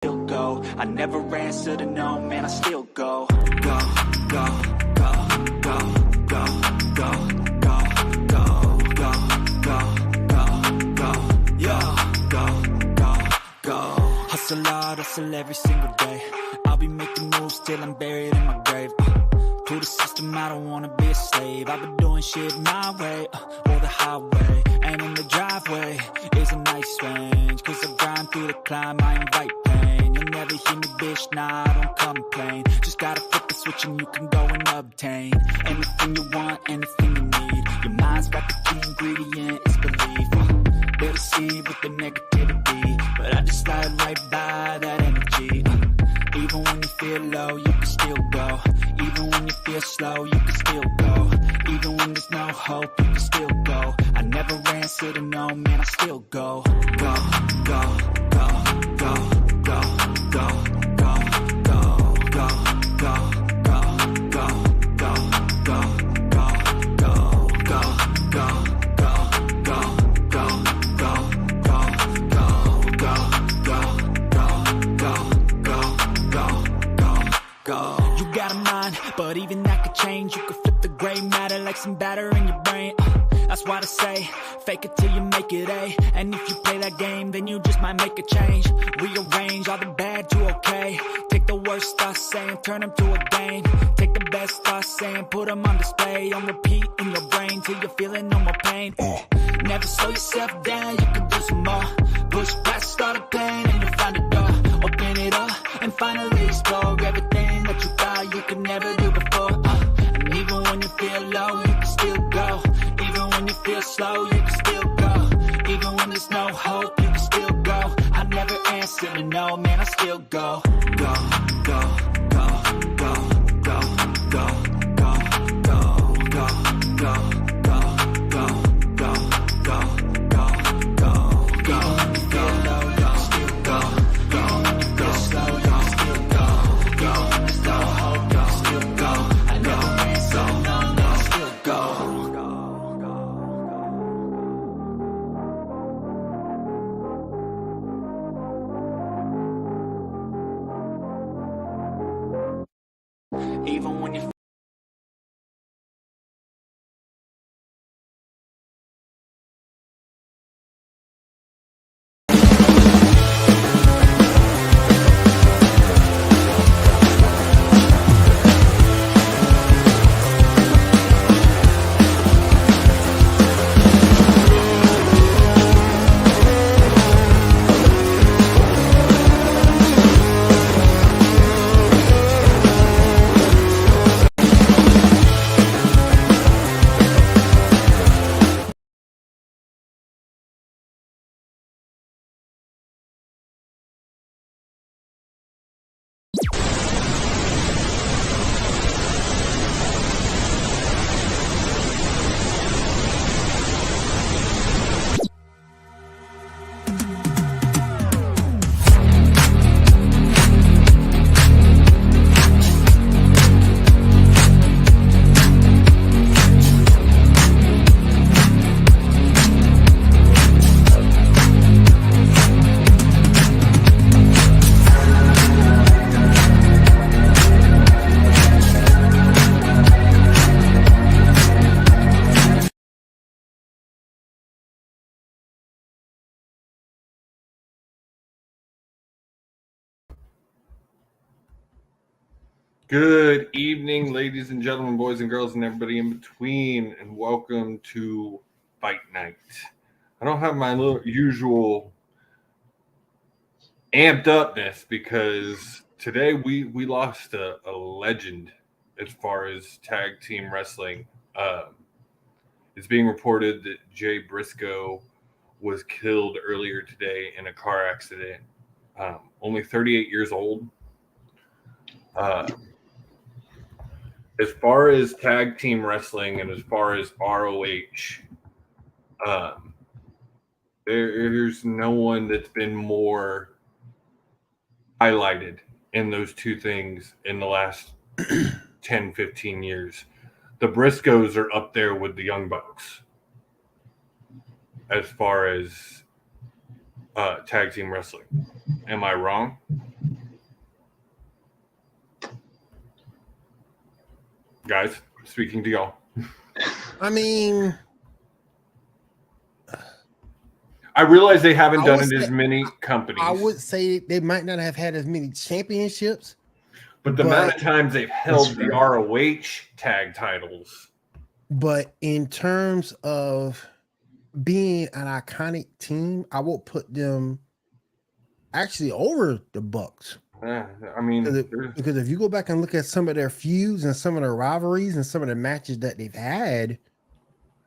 still go. I never answer to no, man, I still go. Go, go, go, go, go, go, go, go, go, go, go, go, go. Hustle hard, hustle every single day. I'll be making moves till I'm buried in my grave. To the system, I don't wanna be a slave. I've been doing shit my way, or the highway. And in the driveway is a nice range. Cause I grind through the climb, I invite pain. You'll never hear me, bitch, nah, I don't complain. Just gotta flip the switch and you can go and obtain anything you want, anything you need. Your mind's got the key ingredient, it's belief. They'll deceive with the negativity, but I just slide right by that energy. Even when you feel low, you can still go. Even when you feel slow, you can still go. Even when there's no hope, you can still go. I never answer to no, man, I still go. Go, go, go, go, go, go, go, go, go, go, go, go, go, go, go, go, go, go, go. You got a mind, but even that could change. You could flip the gray matter like some batter in your brain. That's why I say, fake it till you make it A. And if you play that game, then you just might make a change. Rearrange all the bad to okay. Take the worst thoughts saying, turn them to a game. Take the best thoughts saying, put them on display. On repeat in your brain till you're feeling no more pain. Never slow yourself down, you can do some more. Push past all the pain and you'll find a door. Open it up and finally explore everything that you thought you could never do before. And even when you feel low, you can still go. Even when you feel slow, you can still go. Even when there's no hope, you can still go. I never answer to no, man, I still go. Go, go, go, go, go, go, go, go, go, go, go, go, go, go, go, go. Even when you feel low, you can still go. Even when you feel slow, you can still go. Even when there's no hope, you can still go. I never answer to no, man, I still go. Even when you Good evening, ladies and gentlemen, boys and girls, and everybody in between, and welcome to Fight Night. I don't have my usual amped upness because today we lost a legend as far as tag team wrestling. It's being reported that Jay Briscoe was killed earlier today in a car accident. Only 38 years old. As far as tag team wrestling and as far as ROH, there's no one that's been more highlighted in those two things in the last 10, 15 years. The Briscoes are up there with the Young Bucks as far as tag team wrestling. Am I wrong? Guys, speaking to y'all. I mean, I realize they haven't I done would it say- as many companies. I would say they might not have had as many championships, but the amount of times they've held the ROH tag titles. But in terms of being an iconic team, I will put them actually over the Bucks. I mean, because if you go back and look at some of their feuds and some of their rivalries and some of the matches that they've had,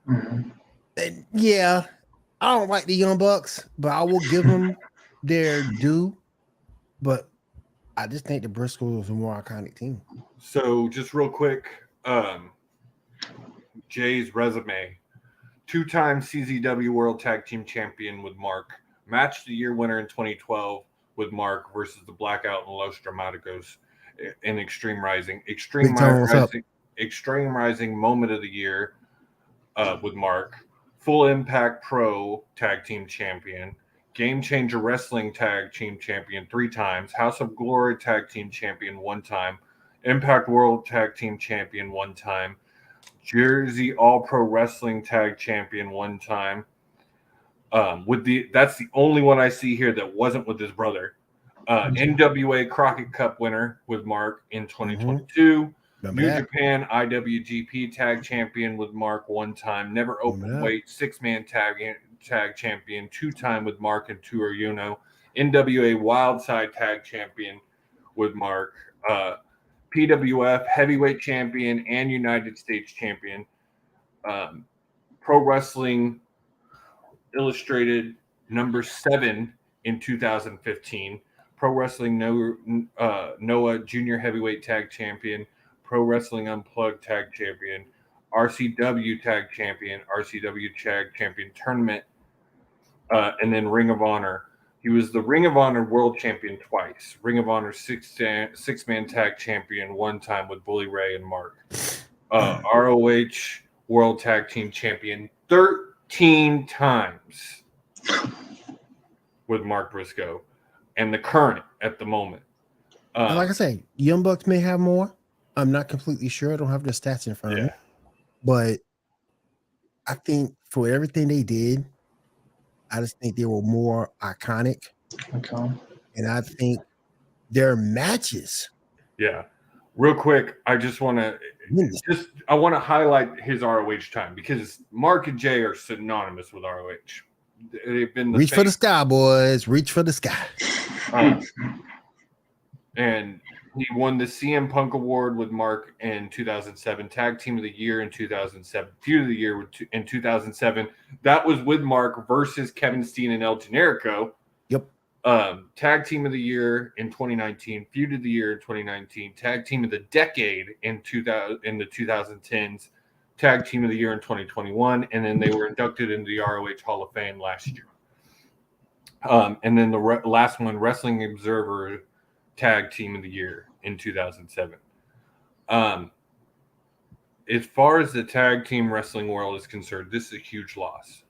and yeah, I don't like the Young Bucks, but I will give them their due. But I just think the Briscoes are a more iconic team. So just real quick, Jay's resume: 2-time CZW World Tag Team Champion with Mark, Match of the Year winner in 2012 with Mark versus the Blackout and Los Dramaticos in Extreme Rising. Extreme Rising Moment of the Year with Mark. Full Impact Pro Tag Team Champion. Game Changer Wrestling Tag Team Champion 3 times. House of Glory Tag Team Champion 1 time. Impact World Tag Team Champion 1 time. Jersey All Pro Wrestling Tag Champion 1 time. That's the only one I see here that wasn't with his brother. NWA Crockett Cup winner with Mark in 2022. New Japan IWGP Tag Champion with Mark 1 time. Never open weight 6-man tag champion 2 time with Mark and Toru Yuno. NWA Wildside Tag Champion with Mark. PWF Heavyweight Champion and United States Champion. Pro Wrestling Illustrated number 7 in 2015. Pro Wrestling Noah Junior Heavyweight Tag Champion. Pro Wrestling Unplugged Tag Champion. RCW Tag Champion. RCW Tag Champion Tournament. And then Ring of Honor. He was the Ring of Honor World Champion twice. Ring of Honor 6-man Tag Champion 1 time with Bully Ray and Mark. ROH World Tag Team Champion 13 times with Mark Briscoe. And the current at the moment. Like I say, Young Bucks may have more. I'm not completely sure. I don't have the stats in front of me. But I think for everything they did, I just think they were more iconic. Okay. And I think their matches. Yeah. Real quick, I just want to highlight his ROH time because Mark and Jay are synonymous with ROH. They've been reach for the sky, boys. Reach for the sky. And he won the CM Punk Award with Mark in 2007, Tag Team of the Year in 2007, Feud of the Year in 2007. That was with Mark versus Kevin Steen and El Generico. Yep. Tag Team of the Year in 2019, Feud of the Year in 2019, Tag Team of the Decade in the 2010s, Tag Team of the Year in 2021, and then they were inducted into the ROH Hall of Fame last year. And then the last one, Wrestling Observer Tag Team of the Year in 2007. As far as the tag team wrestling world is concerned, this is a huge loss.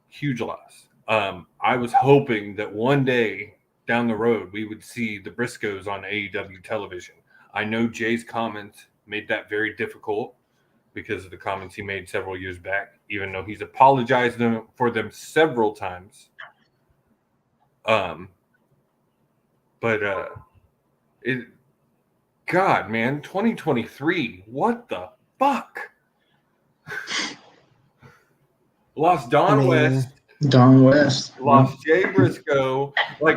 Huge loss. I was hoping that one day down the road we would see the Briscoes on AEW television. I know Jay's comments made that very difficult because of the comments he made several years back, even though he's apologized for them several times. God, man, 2023, what the fuck? Lost Don West. Lost Jay Briscoe.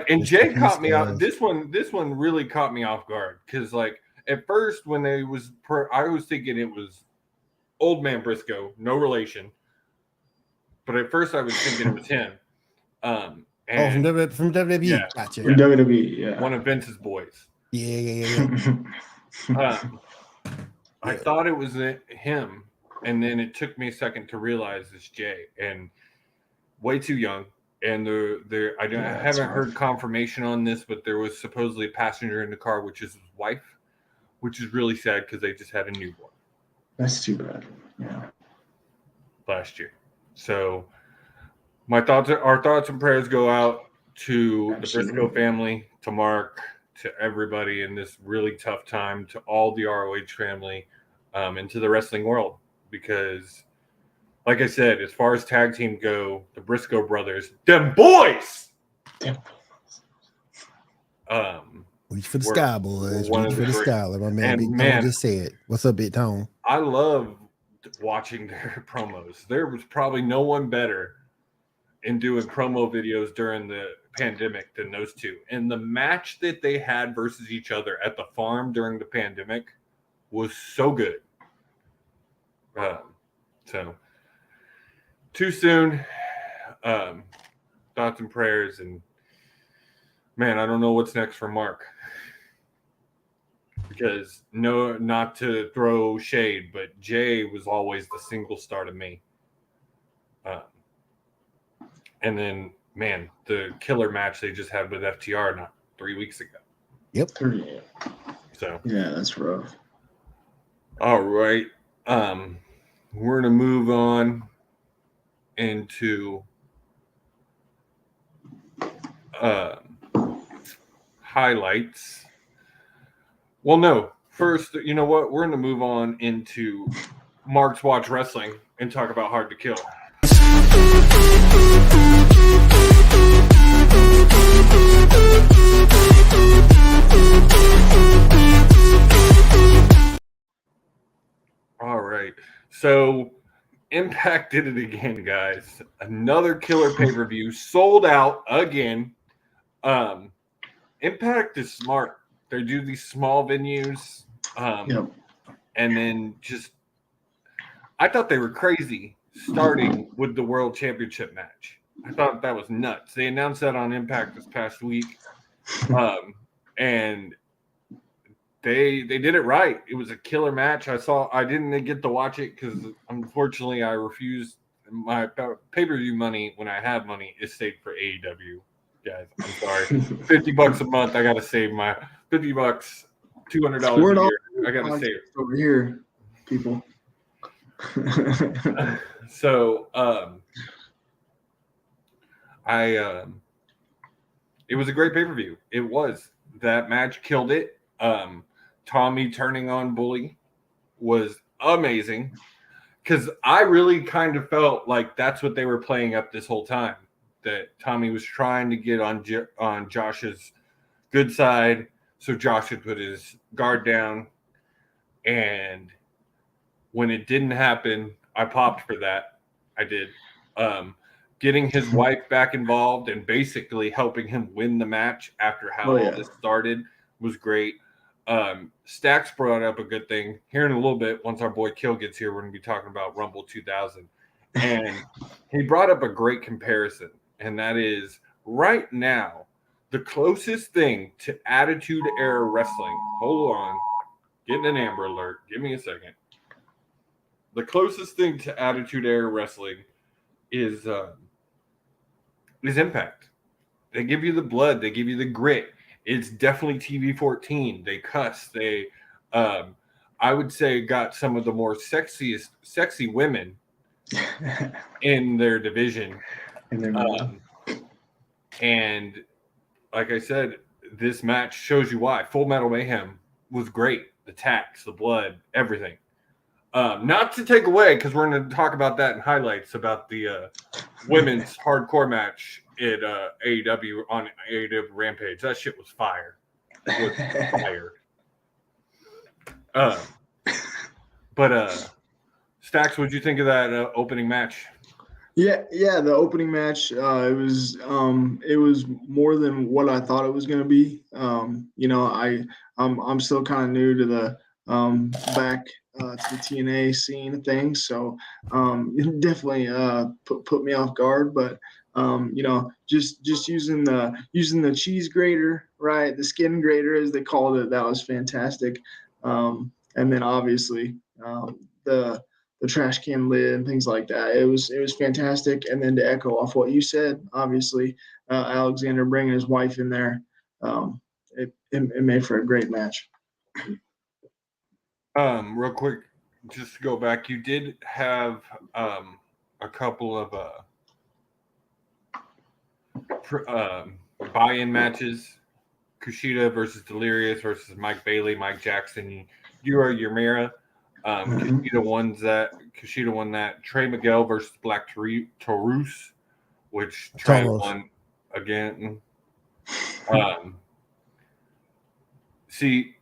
And Jay caught me out. This one really caught me off guard because, at first when I was thinking it was Old Man Briscoe, no relation. But at first I was thinking it was him. From WWE. Yeah, Gotcha. From WWE, yeah. One of Vince's boys. Yeah. I thought it was him, and then it took me a second to realize it's Jay, and way too young. And I haven't heard confirmation on this, but there was supposedly a passenger in the car, which is his wife, which is really sad because they just had a newborn. That's too bad. Yeah. Last year. So our thoughts and prayers go out to the Briscoe family, to Mark, to everybody in this really tough time, to all the ROH family. into the wrestling world because, like I said, as far as tag team go, the Briscoe brothers, them boys. Reach for the We're- sky, boys. one Reach of for the the great- sky. Like my man and Big Tone man- just said. What's up, Big Tone? I love watching their promos. There was probably no one better in doing promo videos during the pandemic than those two. And the match that they had versus each other at the farm during the pandemic was so good. So too soon. Thoughts and prayers, and man, I don't know what's next for Mark. Because not to throw shade, but Jay was always the single star to me. And then, man, the killer match they just had with FTR not 3 weeks ago. Yep. So Yeah, that's rough. all right, we're gonna move on into highlights. Well, no. First, you know what? We're going to move on into Mark's Watch Wrestling and talk about Hard to Kill. All right. So Impact did it again, guys. Another killer pay-per-view sold out again. Impact is smart. They do these small venues. Yep. And then just, I thought they were crazy starting with the World Championship match. I thought that was nuts. They announced that on Impact this past week. And they did it right. It was a killer match. I didn't get to watch it because unfortunately I refused. My pay-per-view money, when I have money, is saved for AEW. Guys, I'm sorry. $50 a month. I gotta save my $50, $200 a year. I gotta save it over here, people. So it was a great pay-per-view. It was. That match killed it. Tommy turning on Bully was amazing because I really kind of felt like that's what they were playing up this whole time, that Tommy was trying to get on Josh's good side so Josh would put his guard down. And when it didn't happen, I popped for that. I did. Getting his wife back involved and basically helping him win the match after how all this started was great. Stacks brought up a good thing. Here in a little bit, once our boy Kill gets here, we're going to be talking about Rumble 2000. And he brought up a great comparison, and that is right now, the closest thing to Attitude Era Wrestling. Hold on. Getting an Amber Alert. Give me a second. The closest thing to Attitude Era Wrestling is Impact. They give you the blood. They give you the grit. It's definitely TV-14. They cuss. They, I would say, got some of the more sexy women in their division. And like I said, this match shows you why. Full Metal Mayhem was great. The tax, the blood, everything. Not to take away, because we're going to talk about that in highlights about the women's hardcore match at AEW on AEW Rampage. That shit was fire. It was fire. But Stacks, what'd you think of that opening match? Yeah, the opening match. It was more than what I thought it was going to be. I'm still kind of new to the back to the TNA scene of things, so it definitely put me off guard. But just using the cheese grater, right, the skin grater as they called it, that was fantastic. And then obviously the trash can lid and things like that. It was fantastic. And then to echo off what you said, obviously Alexander bringing his wife in there, it made for a great match. Real quick, just to go back, you did have a couple of buy-in matches. Kushida versus Delirious versus Mike Bailey, Mike Jackson, Yura Yamira. Kushida won that. Trey Miguel versus Black Taurus, which Trey won again. See,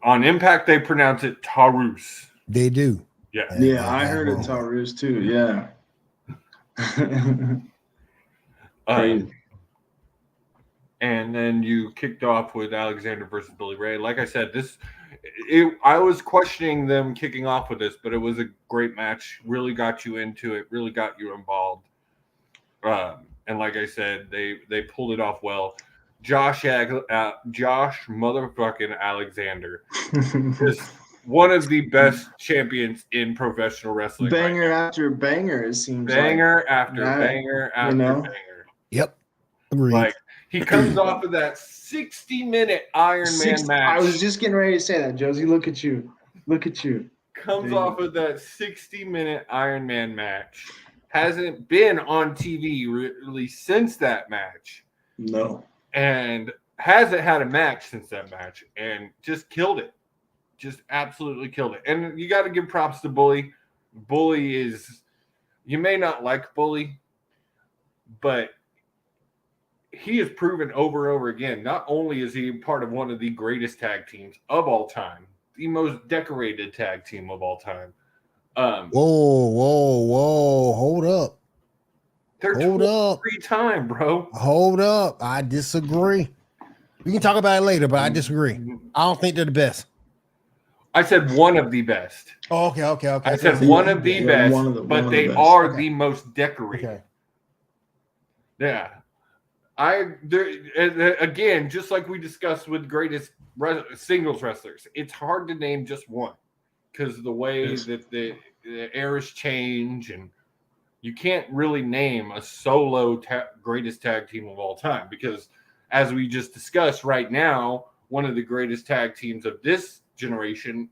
on Impact they pronounce it Taurus. They do. Yeah, I heard it Taurus too. Yeah. And then you kicked off with Alexander versus Billy Ray. Like I said, I was questioning them kicking off with this, but it was a great match. Really got you into it. Really got you involved. And like I said, they pulled it off well. Josh motherfucking Alexander is one of the best champions in professional wrestling. Banger after banger, it seems banger after banger after banger. Yep. Agreed. Like, he comes off of that 60-minute Iron Man match. I was just getting ready to say that, Josie. Look at you. Look at you. Comes off of that 60-minute Iron Man match. Hasn't been on TV really since that match. No. And hasn't had a match since that match. And just killed it. Just absolutely killed it. And you got to give props to Bully. Bully is... You may not like Bully, but... he has proven over and over again, not only is he part of one of the greatest tag teams of all time, the most decorated tag team of all time. Whoa. Hold up. Hold up. 3-time, bro. Hold up. I disagree. We can talk about it later, but I disagree. I don't think they're the best. I said one of the best. Oh, okay. I said one of the best, but they are the most decorated. Okay. Yeah. Again, just like we discussed with greatest singles wrestlers, it's hard to name just one because of the way that the eras change, and you can't really name a solo greatest tag team of all time because, as we just discussed right now, one of the greatest tag teams of this generation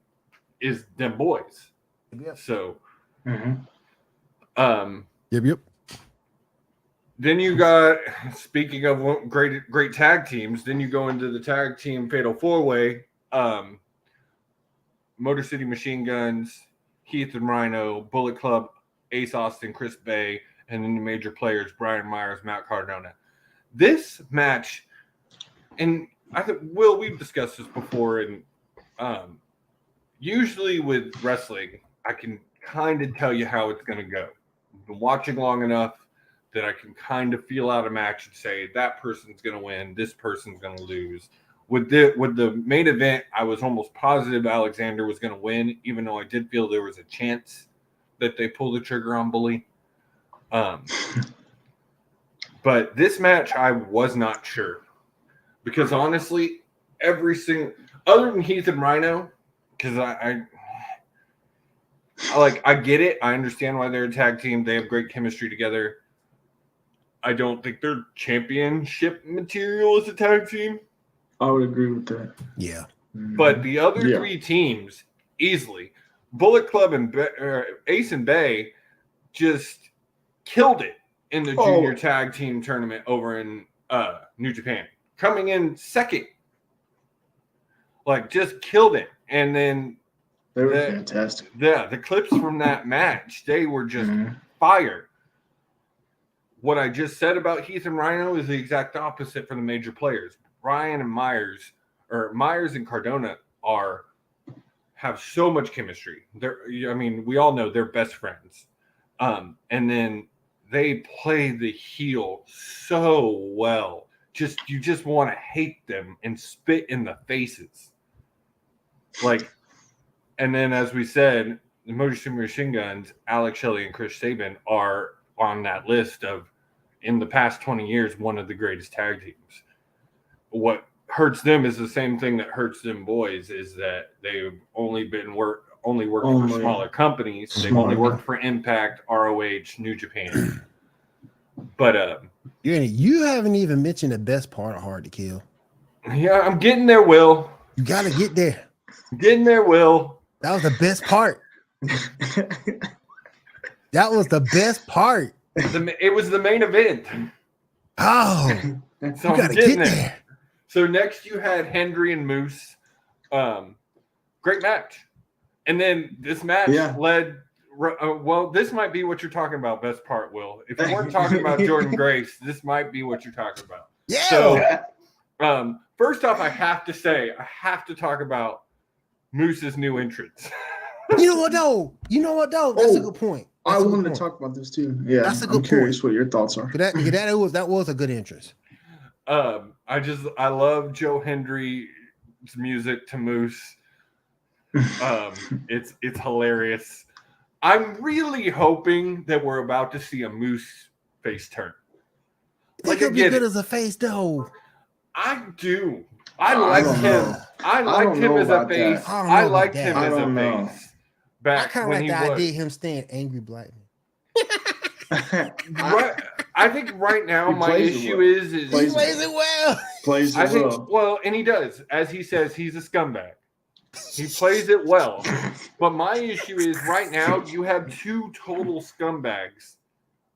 is them boys. Yep. So, Yep. Then you got, speaking of great tag teams, then you go into the tag team Fatal 4-Way, Motor City Machine Guns, Heath and Rhino, Bullet Club, Ace Austin, Chris Bay, and then the major players, Brian Myers, Matt Cardona. This match, and I think, Will, we've discussed this before, and usually with wrestling, I can kind of tell you how it's going to go. I've been watching long enough that I can kind of feel out a match and say that person's going to win, this person's going to lose. With the main event, I was almost positive Alexander was going to win, even though I did feel there was a chance that they pulled the trigger on Bully. But this match, I was not sure. Because honestly, every single... Other than Heath and Rhino, because I get it. I understand why they're a tag team. They have great chemistry together. I don't think they're championship material as a tag team. I would agree with that. Yeah. But the other three teams, easily. Bullet Club and Ace and Bay just killed it in the junior tag team tournament over in New Japan. Coming in second. Like, just killed it. And then... They were fantastic. Yeah, the clips from that match, they were just fire. What I just said about Heath and Rhino is the exact opposite for the major players. Brian and Myers and Cardona have so much chemistry. We all know they're best friends. And then they play the heel so well. You just want to hate them and spit in the faces. Like, and then as we said, the Motor City Machine Guns, Alex Shelley and Chris Sabin are on that list of, in the past 20 years, one of the greatest tag teams. What hurts them is the same thing that hurts them boys, is that they've only worked for smaller companies. They've only worked for Impact, ROH, New Japan. But you haven't even mentioned the best part of Hard to Kill. Yeah, I'm getting there, Will. You got to get there. Getting there, Will. That was the best part. That was the best part. It was the main event. Oh, so you got to get there. So next you had Hendry and Moose. Great match. And then this match led. Well, this might be what you're talking about. Best part, Will. If you weren't talking about Jordan Grace, this might be what you're talking about. Yeah. So, first off, I have to talk about Moose's new entrance. You know what though? That's a good point. I wanted to talk about this too. Yeah, that's a good point. I'm curious what your thoughts are. That was a good entrance. I love Joe Hendry's music to Moose. It's hilarious. I'm really hoping that we're about to see a Moose face turn. Like he'll be good as a face, though. I do. I liked him. I liked him as a face. I liked him as a face. I kind of like the idea of him staying angry black man. I think right now my issue is he plays it well. Plays it well. Well, and he does. As he says, he's a scumbag. He plays it well. But my issue is right now you have two total scumbags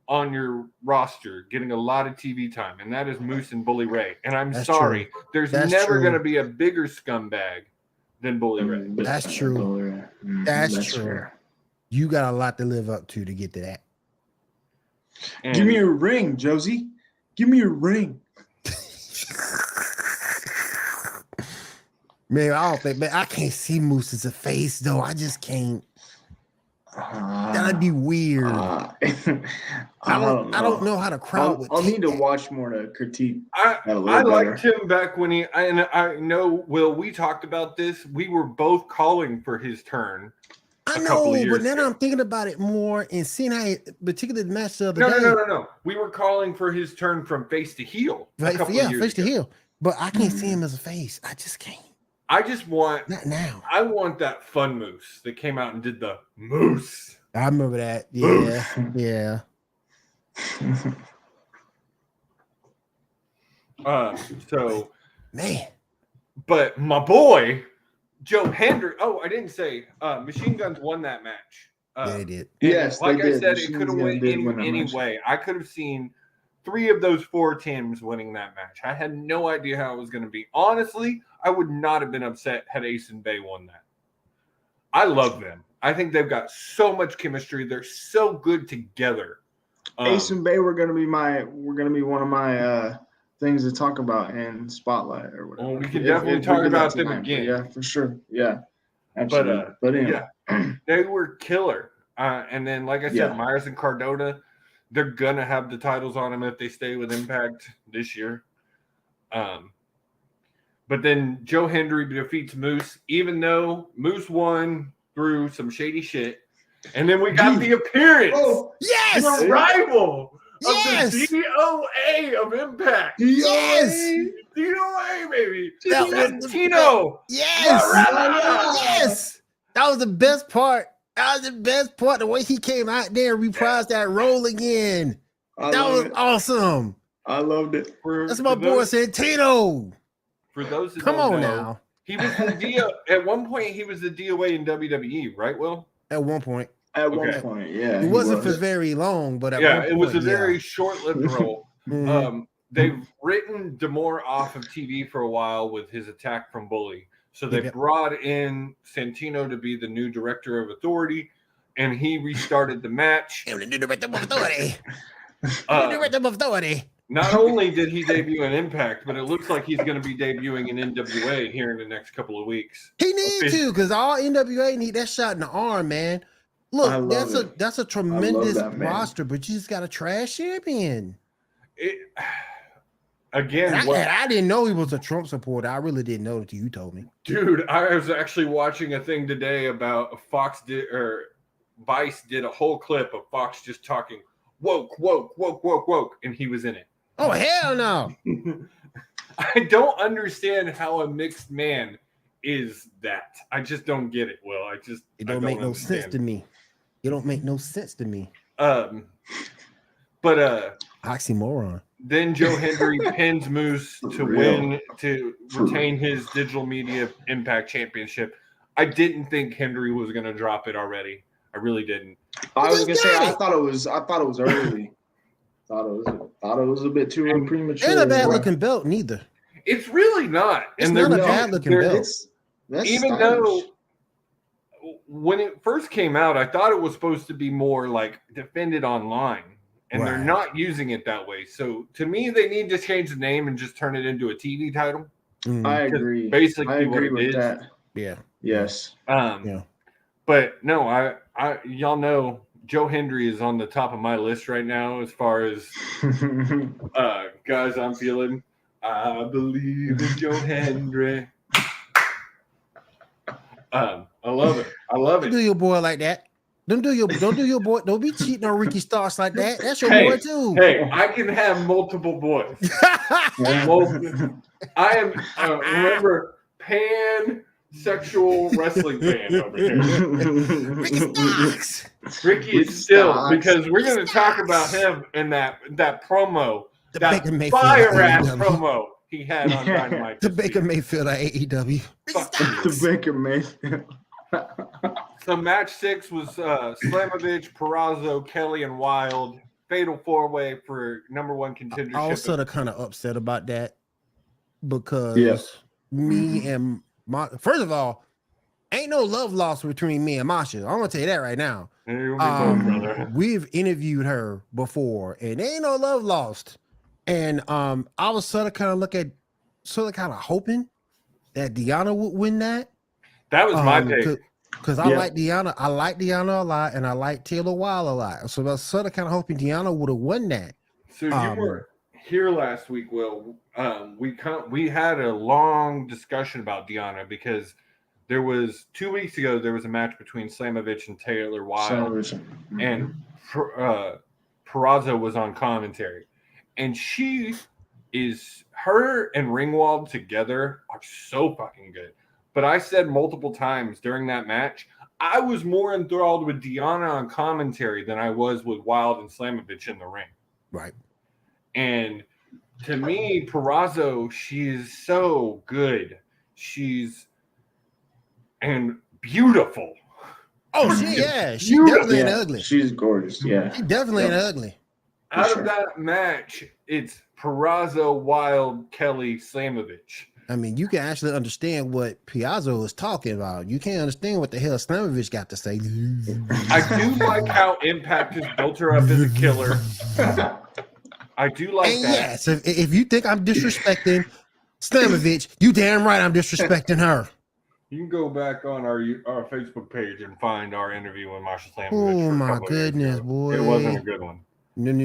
on your roster getting a lot of TV time, and that is Moose and Bully Ray. And I'm sorry, there's never going to be a bigger scumbag than Bully Ray. That's true. That's true. Fair. You got a lot to live up to get to that. And give me a ring, Josie. Give me a ring. Man, I can't see Moose as a face though. I just can't. That'd be weird. I don't know how the crowd would. I'll need to watch more to critique. I liked him back when I know, Will, we talked about this. We were both calling for his turn. I know, but then I'm thinking about it more and seeing how, particularly the match the other day. No. We were calling for his turn from face to heel. Right, face to heel. But I can't see him as a face. I just can't. I just want not now. I want that fun Moose that came out and did the Moose. I remember that. Yeah, yeah. So man, but my boy Joe Hendry. Oh, I didn't say Machine Guns won that match. Yeah, they did. Yes, like I said, it could have went any way. I could have seen 3 of those 4 teams winning that match. I had no idea how it was going to be. Honestly, I would not have been upset had Ace and Bay won that. I love them. I think they've got so much chemistry. They're so good together. Ace and Bay were going to be one of my things to talk about in Spotlight or whatever. Well, we can definitely talk about them again. Yeah, for sure. Yeah, absolutely. But anyway. They were killer. And then, like I said, Myers and Cardona, they're going to have the titles on them if they stay with Impact this year. But then Joe Hendry defeats Moose, even though Moose won through some shady shit. And then we got the appearance. Oh, yes! The rival of the DOA of Impact. Yes! DOA, baby. Tino. Yes! Yes! That was the best part. The way he came out there and reprised that role again. That was awesome. I loved it. That's my boy Santino. For those who come don't on know, now. He was the at one point he was the DOA in WWE, right, Will? At one point. One point, yeah. It wasn't for very long, but at it was a very short-lived role. They've written D'Amore off of TV for a while with his attack from Bully. So they brought in Santino to be the new director of authority, and he restarted the match. Not only did he debut in Impact, but it looks like he's going to be debuting in NWA here in the next couple of weeks. He needs to, because all NWA need that shot in the arm, man. Look, that's a tremendous roster, but you just got a trash champion. I didn't know he was a Trump supporter. I really didn't know until you told me. Dude, I was actually watching a thing today about Vice did a whole clip of Fox just talking woke, and he was in it. Oh, hell no. I don't understand how a mixed man is that. I just don't get it, Will. It don't make no sense to me. It don't make no sense to me. But oxymoron. Then Joe Hendry pins Moose to retain his digital media Impact Championship. I didn't think Hendry was going to drop it already. I really didn't. I was gonna say I thought it was early. thought it was a bit too premature. And a bad looking belt, neither. It's really not. It's not a bad looking belt. Even though when it first came out, I thought it was supposed to be more like defended online, and they're not using it that way. So to me, they need to change the name and just turn it into a TV title. I agree. Basically, I agree what it with is. that. Yeah. Yes. But no, I y'all know Joe Hendry is on the top of my list right now as far as guys I'm feeling. I believe in Joe Hendry. I love it. Don't do your boy like that. Don't do your boy. Don't be cheating on Ricky Starks like that. That's your boy too. Hey, I can have multiple boys. I am remember pansexual wrestling fan over here. Ricky Starks. Ricky is still, because we're going to talk about him in that promo, that fire ass promo he had on Dynamite. The Baker Mayfield at AEW. The Baker Mayfield. So match 6 was Slamovich, Purrazzo, Kelly, and Wild. Fatal 4-way for number 1 contendership. I was sort of kind of upset about that because me and first of all, ain't no love lost between me and Masha. I'm gonna tell you that right now. We've interviewed her before, and there ain't no love lost. And I was sort of kind of hoping that Deanna would win that. That was my pick. Because I like Deanna. I like Deanna a lot, and I like Taylor Wilde a lot. So I was sort of kind of hoping Deanna would have won that. So you were here last week, Will. We had a long discussion about Deanna because there was 2 weeks ago there was a match between Slamovich and Taylor Wilde, and Purrazzo was on commentary, and her and Ringwald together are so fucking good. But I said multiple times during that match, I was more enthralled with Deanna on commentary than I was with Wilde and Slamovich in the ring. Right. And to me, Purrazzo, she is so good. She's beautiful. Oh, she definitely ain't ugly. She's gorgeous. Yeah. She definitely ain't ugly. Out of that match, it's Purrazzo, Wilde, Kelly, Slamovich. I mean, you can actually understand what Piazzo is talking about. You can't understand what the hell Slamovich got to say. I do like how Impact has built her up as a killer. I do like that. Yes, if you think I'm disrespecting Slamovich, you damn right I'm disrespecting her. You can go back on our Facebook page and find our interview with Marsha Slamovich. Oh my goodness, boy! It wasn't a good one. No, and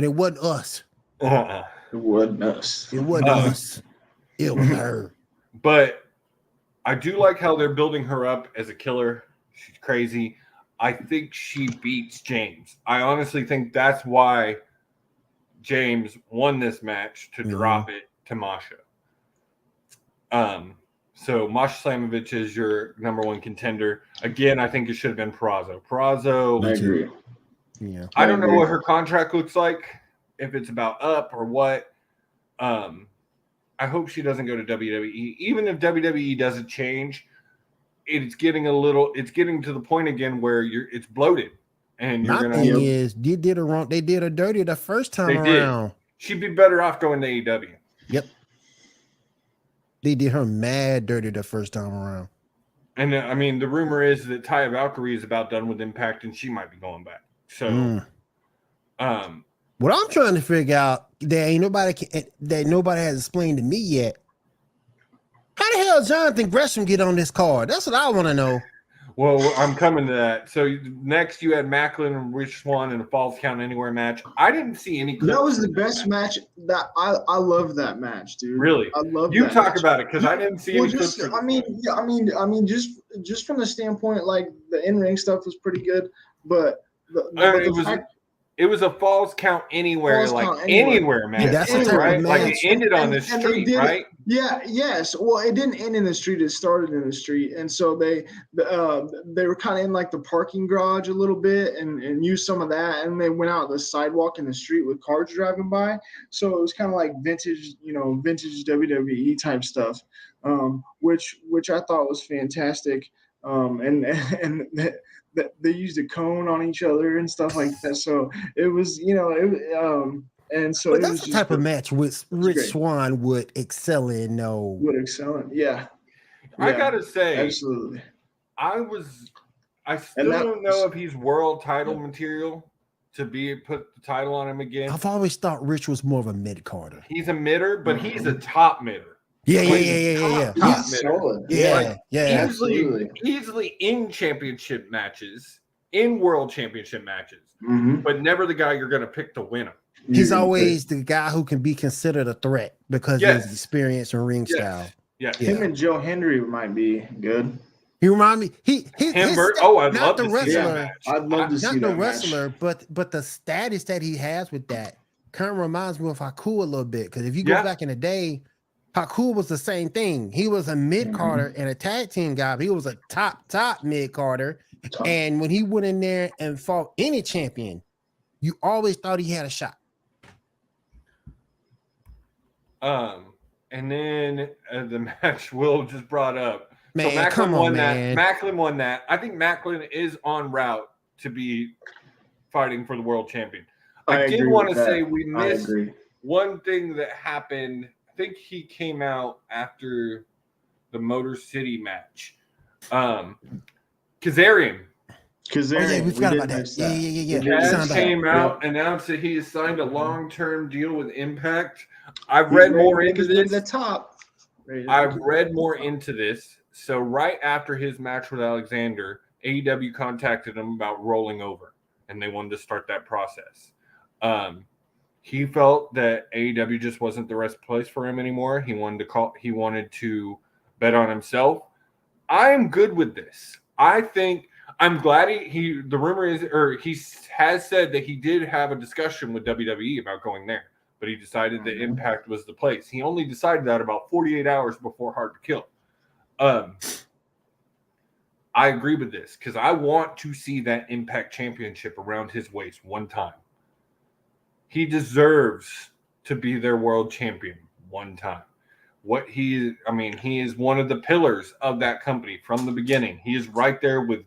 it wasn't us. It wasn't us. It wasn't us. It was her. But I do like how they're building her up as a killer. She's crazy. I think she beats James. I honestly think that's why James won this match, to drop it to Masha. So Masha Slamovich is your number 1 contender. Again, I think it should have been Purrazzo. I agree. Yeah. I don't know what her contract looks like, if it's about up or what. I hope she doesn't go to WWE. Even if WWE doesn't change, it's getting to the point again where it's bloated. And my thing is, they did her wrong. They did her dirty the first time around. She'd be better off going to AEW. Yep. They did her mad dirty the first time around. And I mean, the rumor is that Taya Valkyrie is about done with Impact, and she might be going back. So, what I'm trying to figure out that nobody has explained to me yet. How the hell Jonathan Gresham get on this card? That's what I want to know. Well, I'm coming to that. So next you had Macklin and Rich Swann in a Falls Count Anywhere match. I didn't see any clips. That was the best match. That I love that match, dude. Really? I love you that talk match. about it because I didn't see any clips. I mean, just from the standpoint, like the in-ring stuff was pretty good, but it was a Falls Count Anywhere, anywhere match. Yeah, that's the type right? of match. Like it ended on the street, right? Yes. Well, it didn't end in the street. It started in the street, and so they were kind of in like the parking garage a little bit, and used some of that, and they went out the sidewalk in the street with cars driving by. So it was kind of like vintage WWE type stuff, which I thought was fantastic. That they used a cone on each other and stuff like that. So it was, and so but that's the type of match which Rich Swann would excel in. Would excel in, yeah. I gotta say, absolutely. I still don't know if he's world title material to put the title on him again. I've always thought Rich was more of a mid-carder. He's a midder, but he's a top midder. Yeah. He's solid. Yeah. Easily in championship matches, in world championship matches, but never the guy you're going to pick to win him. He's always the guy who can be considered a threat because of his experience and ring style. Yeah. Him and Joe Hendry might be good. He remind me. I'd love to see that match. I'd love to see not that the wrestler, match. but the status that he has with that kind of reminds me of Haku a little bit. Because if you go back in the day, Haku was the same thing. He was a mid-carder and a tag team guy. But he was a top mid-carder. And when he went in there and fought any champion, you always thought he had a shot. And then the match Will just brought up. Man, so Macklin come on, won man. that. Macklin won that. I think Macklin is en route to be fighting for the world champion. I did want to say we missed one thing that happened. I think he came out after the Motor City match. Kazarian. We forgot about that. Yeah. Kaz came out, announced that he has signed a long-term deal with Impact. I've read more into this. I've read more into this. So right after his match with Alexander, AEW contacted him about rolling over, and they wanted to start that process. He felt that AEW just wasn't the right place for him anymore. He wanted to bet on himself. I am good with this. I'm glad the rumor is, or he has said that he did have a discussion with WWE about going there, but he decided that Impact was the place. He only decided that about 48 hours before Hard to Kill. I agree with this because I want to see that Impact Championship around his waist one time. He deserves to be their world champion one time. He is one of the pillars of that company from the beginning. He is right there with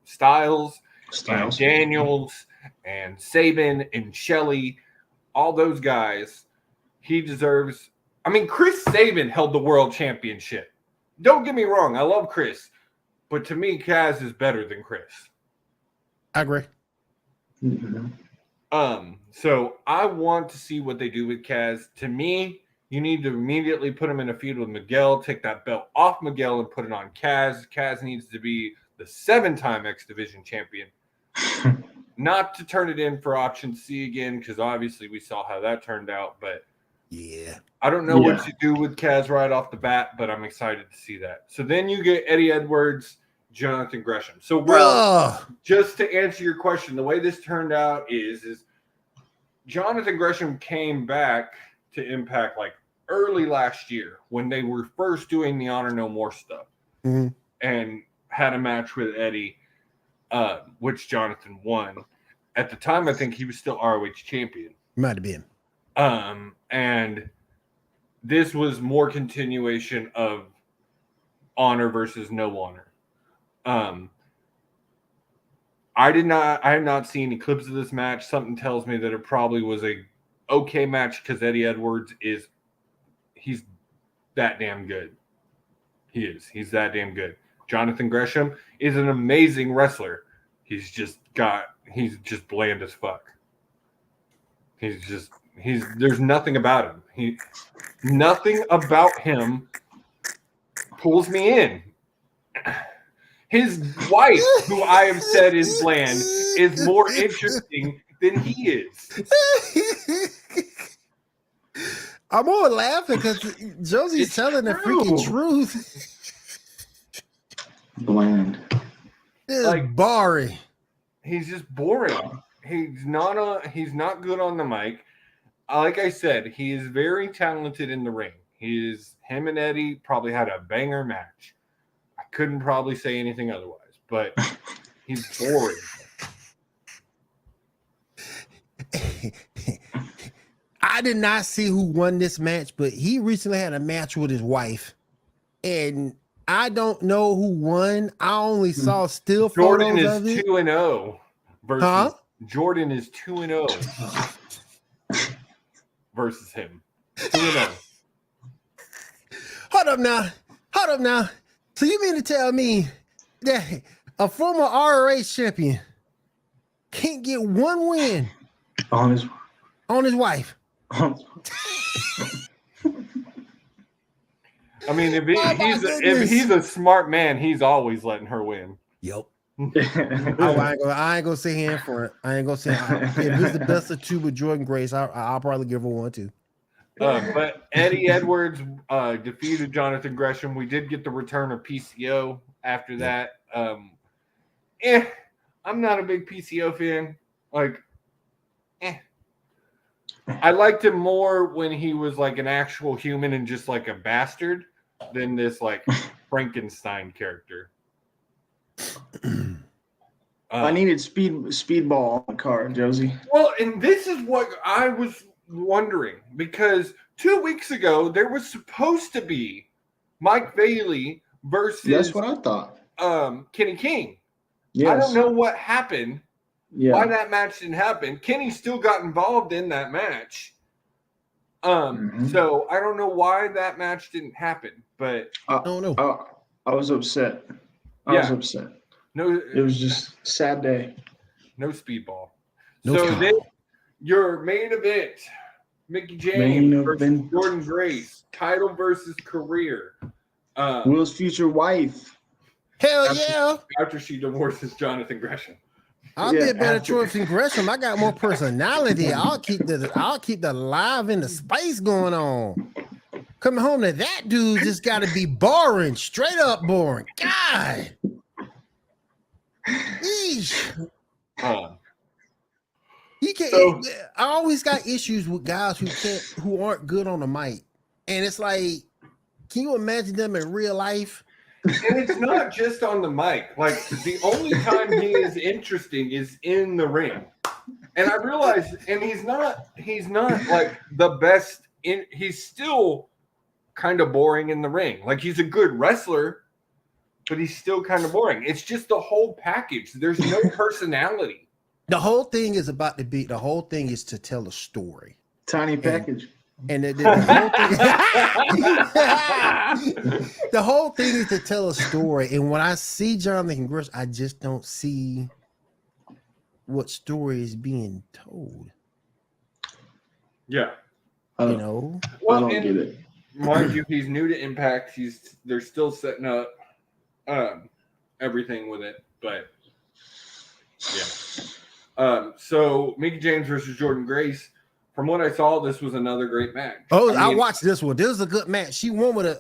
Styles, and Daniels, and Sabin, and Shelley, all those guys. He deserves. Chris Sabin held the world championship. Don't get me wrong, I love Chris, but to me, Kaz is better than Chris. I agree. So I want to see what they do with Kaz. To me, you need to immediately put him in a feud with Miguel, take that belt off Miguel and put it on Kaz. Kaz needs to be the 7-time X Division champion. Not to turn it in for option C again, because obviously we saw how that turned out, but yeah, I don't know what to do with Kaz right off the bat, but I'm excited to see that. So then you get Eddie Edwards, Jonathan Gresham. So just to answer your question, the way this turned out is Jonathan Gresham came back to Impact like early last year when they were first doing the Honor No More stuff, and had a match with Eddie, which Jonathan won. At the time, I think he was still ROH champion. Might have been. And this was more continuation of honor versus no honor. I have not seen any clips of this match. Something tells me that it probably was a okay match because Eddie Edwards he's that damn good. He's that damn good. Jonathan Gresham is an amazing wrestler. He's just bland as fuck. There's nothing about him. Nothing about him pulls me in. His wife, who I have said is bland, is more interesting than he is. I'm all laughing because Josie's telling the freaking truth. Bland. Like Barry. He's just boring. He's not good on the mic. Like I said, he is very talented in the ring. Him and Eddie probably had a banger match. I couldn't probably say anything otherwise, but he's boring. I did not see who won this match, but he recently had a match with his wife, and I don't know who won. I only saw still Jordan photos of is it. 2-0 versus Jordan is 2-0 versus him. 2-0. Hold up now. So you mean to tell me that a former ROH champion can't get one win On his wife? I mean, if he's a smart man, he's always letting her win. Yep. I ain't gonna sit here in front. I ain't gonna say if it's the best of two with Jordan Grace, I'll probably give her one too. But Eddie Edwards defeated Jonathan Gresham. We did get the return of PCO after that. I'm not a big PCO fan. I liked him more when he was like an actual human and just like a bastard than this like Frankenstein character. I needed speedball on the card, Josie. Well, and this is what I was wondering, because 2 weeks ago there was supposed to be Mike Bailey versus That's what I thought. Kenny King. Yes. I don't know what happened. Yeah. Why that match didn't happen. Kenny still got involved in that match. So I don't know why that match didn't happen, but I don't know. I was upset. I was upset. No, it was just a sad day. No speedball. Then your main event, Mickey James versus Jordan Grace, title versus career. Will's future wife. Hell yeah! After she divorces Jonathan Gresham. I'll be a better choice than Gresham. I got more personality. I'll keep the live and the spice going on. Coming home to that dude just got to be boring, straight up boring. God. Eesh. He can't. I always got issues with guys who aren't good on the mic, and it's like, can you imagine them in real life? And it's not just on the mic. Like, the only time he is interesting is in the ring. And I realize, and he's not like the best he's still kind of boring in the ring. Like, he's a good wrestler, but he's still kind of boring. It's just the whole package. There's no personality. The whole thing is to tell a story. Tiny package. And the whole thing is to tell a story. And when I see Jonathan Gresham, I just don't see what story is being told. Yeah. Well, I don't get it. Mind you, he's new to Impact. They're still setting up everything with it. But yeah. So Mickey James versus Jordan Grace. From what I saw, this was another great match. I watched this one. This was a good match. She won with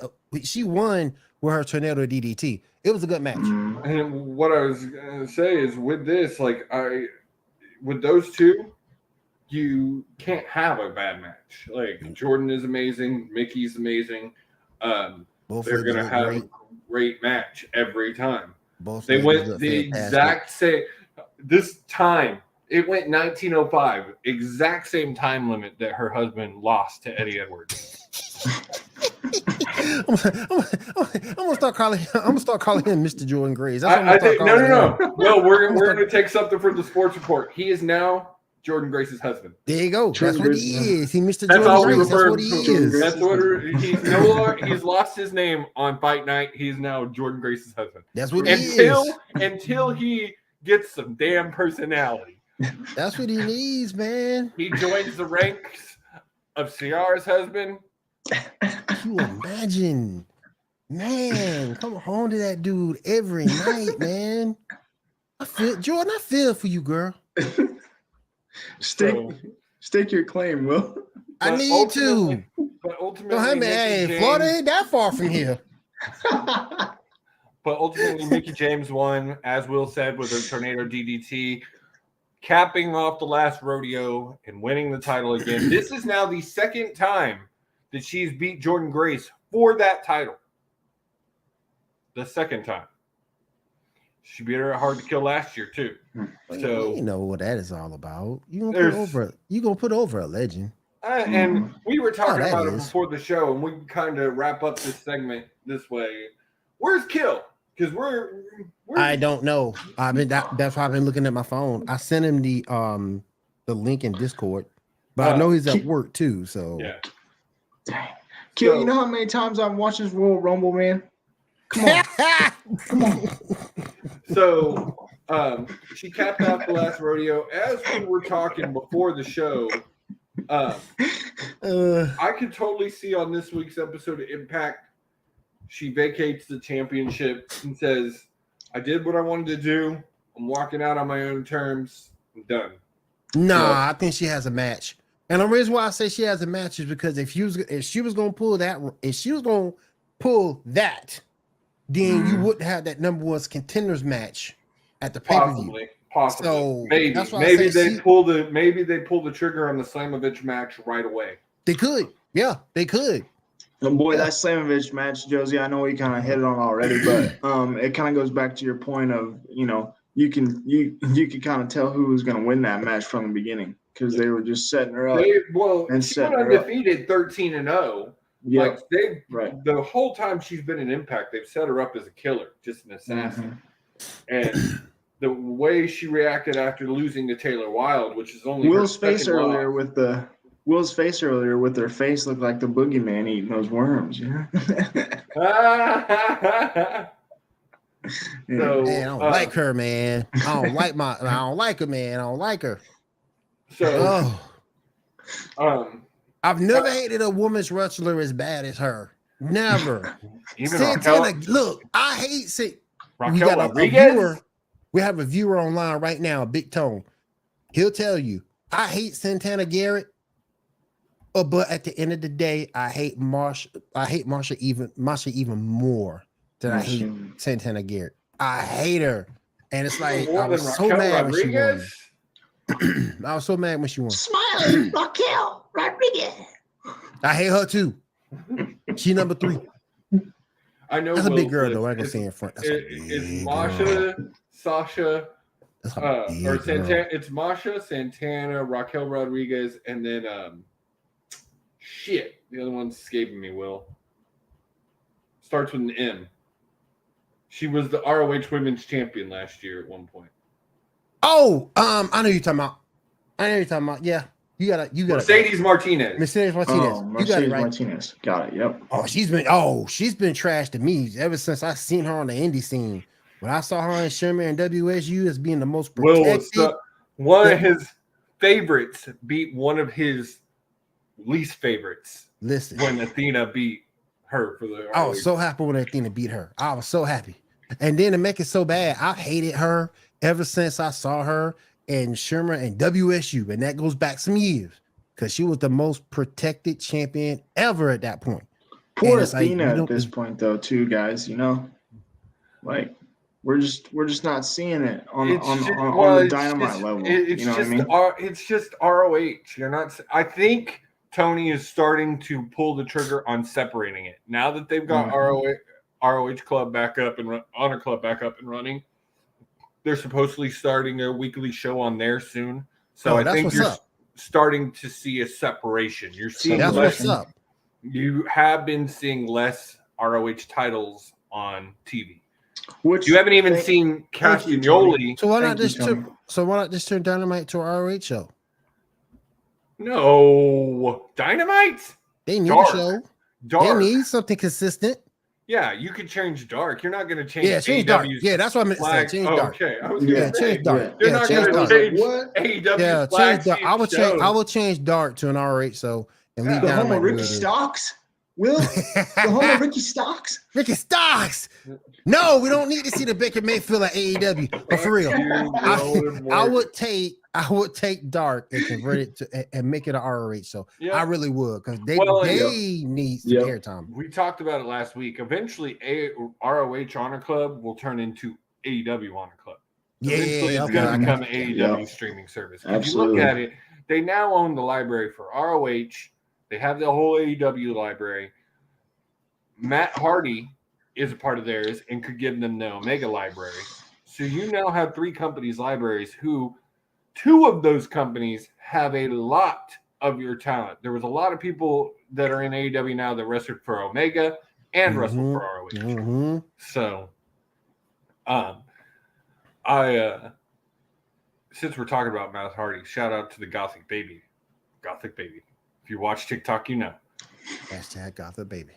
her tornado DDT. It was a good match. And what I was gonna say is, with this, with those two, you can't have a bad match. Like, Jordan is amazing, Mickey's amazing. They're gonna have a great match every time. They went the exact same. This time. It went 1905, exact same time limit that her husband lost to Eddie Edwards. I'm gonna start calling him Mr. Jordan Grace. No. We're gonna take something from the sports report. He is now Jordan Grace's husband. There you go. That's what he is. He Mr. That's Jordan Grace. That's what he is. That's what he's no longer. He's lost his name on Fight Night. He's now Jordan Grace's husband. That's what he is. Until he gets some damn personality. That's what he needs, man. He joins the ranks of Ciara's husband. Can you imagine? Man, come home to that dude every night, man. Jordan, I feel for you, girl. Stake your claim, Will. I need to. But ultimately, Florida ain't that far from here. But ultimately, Mickey James won, as Will said, with a tornado DDT. Capping off the last rodeo and winning the title again. This is now the second time that she's beat Jordan Grace for that title. The second time. She beat her at Hard to Kill last year too. So you know what that is all about. You gonna put over a legend. And we were talking about it before the show, and we can kind of wrap up this segment this way. Where's Kill? Because I don't know. That's why I've been looking at my phone. I sent him the link in Discord, but I know he's at work too. So yeah. Dang. Kill, you know how many times I've watched this Royal Rumble, man? Come on. So she capped out the last rodeo. As we were talking before the show, I could totally see on this week's episode of Impact, she vacates the championship and says, I did what I wanted to do. I'm walking out on my own terms. I'm done. Nah, I think she has a match. And the reason why I say she has a match is because if she was gonna pull that, then you wouldn't have that number one contenders match at the pay-per-view. Possibly. So maybe they pull the trigger on the Slamovich match right away. They could. Yeah, they could. And boy, that Slamovich match, Josie, I know we kind of hit it on already, but it kind of goes back to your point of, you can kind of tell who was going to win that match from the beginning because they were just setting her up. She went undefeated 13-0. Yeah, the whole time she's been in Impact, they've set her up as a killer, just an assassin. And the way she reacted after losing to Taylor Wilde, which is only Will's face earlier with their face looked like the boogeyman eating those worms. Yeah. Man, I don't like her, man. I don't like her, man. I don't like her. So, I've never hated a women's wrestler as bad as her. Never. Even Santana, look, I hate Raquel Rodriguez. We have a viewer online right now, Big Tone. He'll tell you, I hate Santana Garrett, but at the end of the day, I hate Marsha. I hate Marsha even more than I hate Santana Garrett. I hate her, and it's like I was so mad when she won. I was so mad when she won. Smiling Raquel Rodriguez. I hate her too. She number 3. I know that's a big girl though. I can say in front. It's Masha, Sasha, or Santana. It's Masha, Santana, Raquel Rodriguez, and then the other one's escaping me. Will starts with an M. She was the ROH Women's Champion last year at one point. Oh, I know you're talking about. Yeah, you got Mercedes Martinez. Mercedes Martinez. You got it right. Martinez. Got it. Yep. She's been trashed to me ever since I seen her on the indie scene. When I saw her in Sherman and WSU as being the most protected. One of his favorites beat one of his least favorites. Listen, when Athena beat her for the. I was so happy when Athena beat her. I was so happy, and then to make it so bad, I hated her ever since I saw her in Sherman and WSU, and that goes back some years because she was the most protected champion ever at that point. Poor Athena at this point, though, too, guys. Like we're just not seeing it on the Dynamite level. It's just ROH. You're not. I think Tony is starting to pull the trigger on separating it now that they've got ROH Club back up and Honor Club back up and running. They're supposedly starting a weekly show on there soon, so I think you're starting to see a separation. You're seeing less. What's up. You have been seeing less ROH titles on TV. Which you haven't even seen Castagnoli. So why not just turn Dynamite to a ROH show? No, Dynamite. They need a show. Dark. They need something consistent. Yeah, you could change Dark. You're not going to change. Yeah, change Dark. Yeah, that's what I meant to say. Change Dark. Okay, I was going to say change Dark. You're not going to change AEW. Yeah, change Dark. I will change Dark to an ROH show and leave the home Dynamite. of Ricky Starks. Will the home of Ricky Starks? Ricky Starks. No, we don't need to see the Baker Mayfield at AEW. But for real, I would take Dark and convert it to and make it an ROH show. Yep. I really would because they need some airtime. We talked about it last week. Eventually, ROH Honor Club will turn into AEW Honor Club. Eventually, it's going to become an AEW streaming service. If you look at it, they now own the library for ROH. They have the whole AEW library. Matt Hardy is a part of theirs and could give them the Omega library. So you now have 3 companies' libraries who 2 of those companies have a lot of your talent. There was a lot of people that are in AEW now that wrestled for Omega and wrestled for ROH. Mm-hmm. So since we're talking about Matt Hardy, shout out to the Gothic Baby. If you watch TikTok, you know. Hashtag Gothic Baby.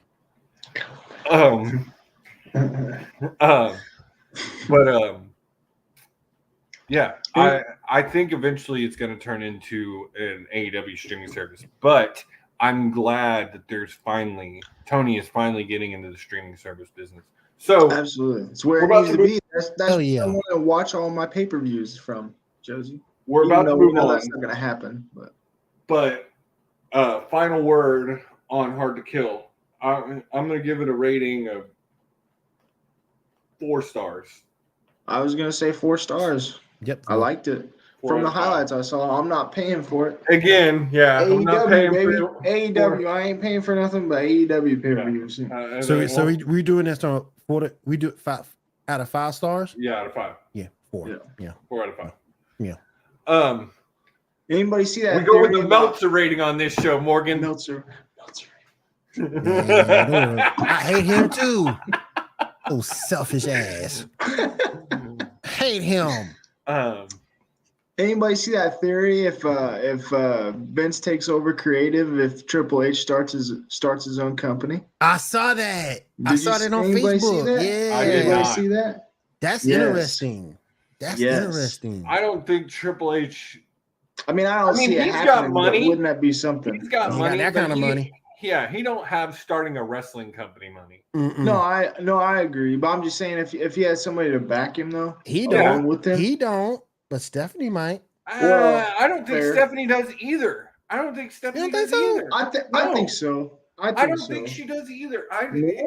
Yeah, I think eventually it's going to turn into an AEW streaming service, but I'm glad that Tony is finally getting into the streaming service business. So Absolutely, it's where we're it about needs to to move- be. That's where I want to watch all my pay-per-views from, Josie. we're Even about to though we move know on, that's not going to happen, but final word on Hard to Kill. I'm going to give it a rating of 4 stars. I was going to say 4 stars. Yep. I liked it. 4 From out the of 5. highlights I saw, I'm not paying for it. Again, yeah, I'm not AEW, paying baby. for AEW. I ain't paying for nothing but AEW pay-per-views. So we doing this on we do it 5 out of 5 stars? Yeah, out of 5. Yeah, 4. Yeah. 4 out of 5. Yeah. Anybody see that? We go with the theory about Meltzer rating on this show, Morgan. Meltzer. Man, I hate him too. Oh, selfish ass. Hate him. Anybody see that theory? If Vince takes over creative, if Triple H starts his own company? I saw that. I Did saw you that on anybody see Facebook. that? Yeah. I did Anybody not. see that? That's Yes. interesting. That's Yes. interesting. I don't think Triple H. I mean, I don't see it he's happening, got money. but wouldn't that be something? He's got He money. got that but kind of money. Yeah, he don't have starting a wrestling company money. Mm-mm. No, I agree. But I'm just saying, if he has somebody to back him, though, He along don't. with him, He don't. But Stephanie might. Well, I don't think fair. Stephanie does either. I don't think Stephanie You don't does think so? either. I think so. I don't think she does either.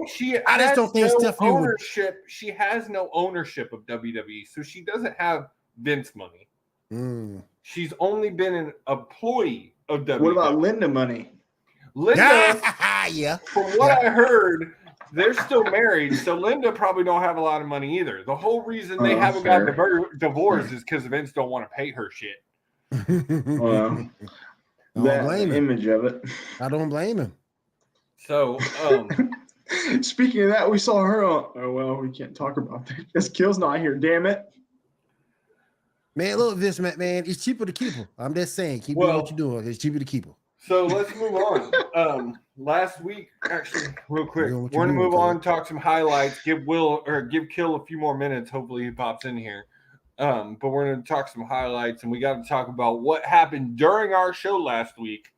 She I just has don't think no Stephanie would- ownership. She has no ownership of WWE, so she doesn't have Vince money. Mm. She's only been an employee of WWE. What about Linda money? Linda? Yeah. From what I heard, they're still married, so Linda probably don't have a lot of money either. The whole reason they haven't got divorced is because Vince don't want to pay her shit. Well, that image of it. I don't blame him. So, speaking of that, we saw her on. Oh well, we can't talk about that because Kill's not here. Damn it, man! Look, this man, it's cheaper to keep her. I'm just saying, keep doing what you're doing. It's cheaper to keep her. So let's move on. Last week, actually, real quick, we're gonna move on, talk some highlights, give Kill a few more minutes. Hopefully, he pops in here. But we're gonna talk some highlights, and we got to talk about what happened during our show last week,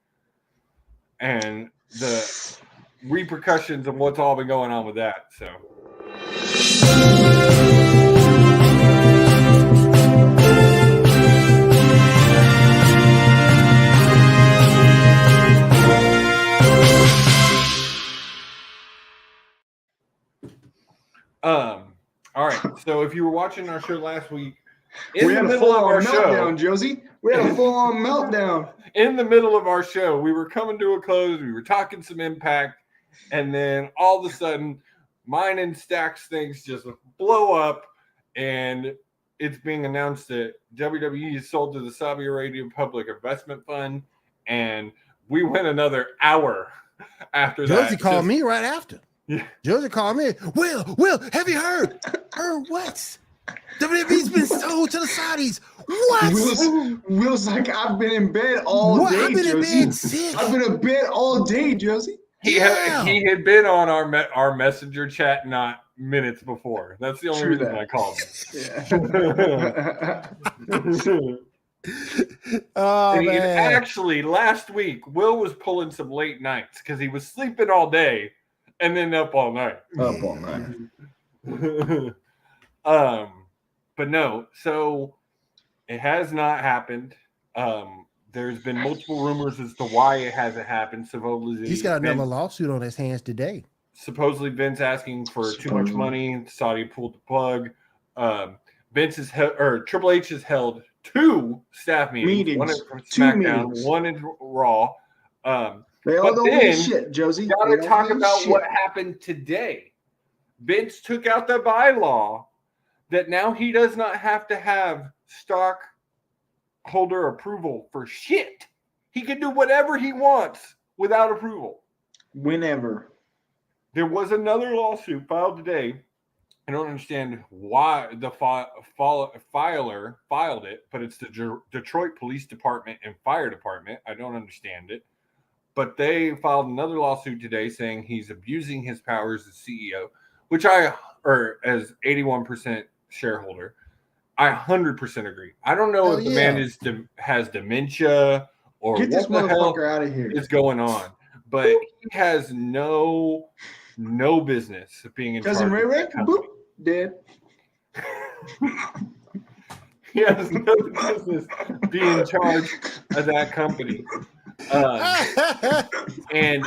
and the repercussions of what's all been going on with that. So. All right. So if you were watching our show last week, we had a full-on meltdown, Josie. We had a full-on meltdown. In the middle of our show, we were coming to a close. We were talking some Impact, and then all of a sudden, mine and Stack's things just blow up, and it's being announced that WWE is sold to the Saudi Arabia Public Investment Fund, and we went another hour after that. Josie called me right after. Yeah. Josie called me. Will, have you heard? Heard what? WWE's been sold to the Saudis. What? Will's like, I've been in bed all day, I've been Josie. in bed sick. I've been in bed all day, Josie. He had been on our messenger chat not minutes before. That's the only reason I called him. Oh, and man. actually, last week, Will was pulling some late nights because he was sleeping all day and then up all night. Up all night. But no, so it has not happened. There's been multiple rumors as to why it hasn't happened. Supposedly, He's got another lawsuit on his hands today. Supposedly, Vince asking for too much money. Saudi pulled the plug. Triple H has held 2 staff meetings. One from SmackDown, one in Raw. They all don't mean shit, Josie. Got to talk about what happened today. Vince took out the bylaw that now he does not have to have stockholder approval for shit. He can do whatever he wants without approval. Whenever. There was another lawsuit filed today. I don't understand why the filer filed it, but it's the Detroit Police Department and Fire Department. I don't understand it. But they filed another lawsuit today saying he's abusing his powers as CEO, which I or as 81% shareholder, I 100% agree. I don't know if the man has dementia or Get this what the hell motherfucker out of here. is going on, but he has no business of being in Cousin charge. Ray, boop, dead. He has no business being in charge of that company. And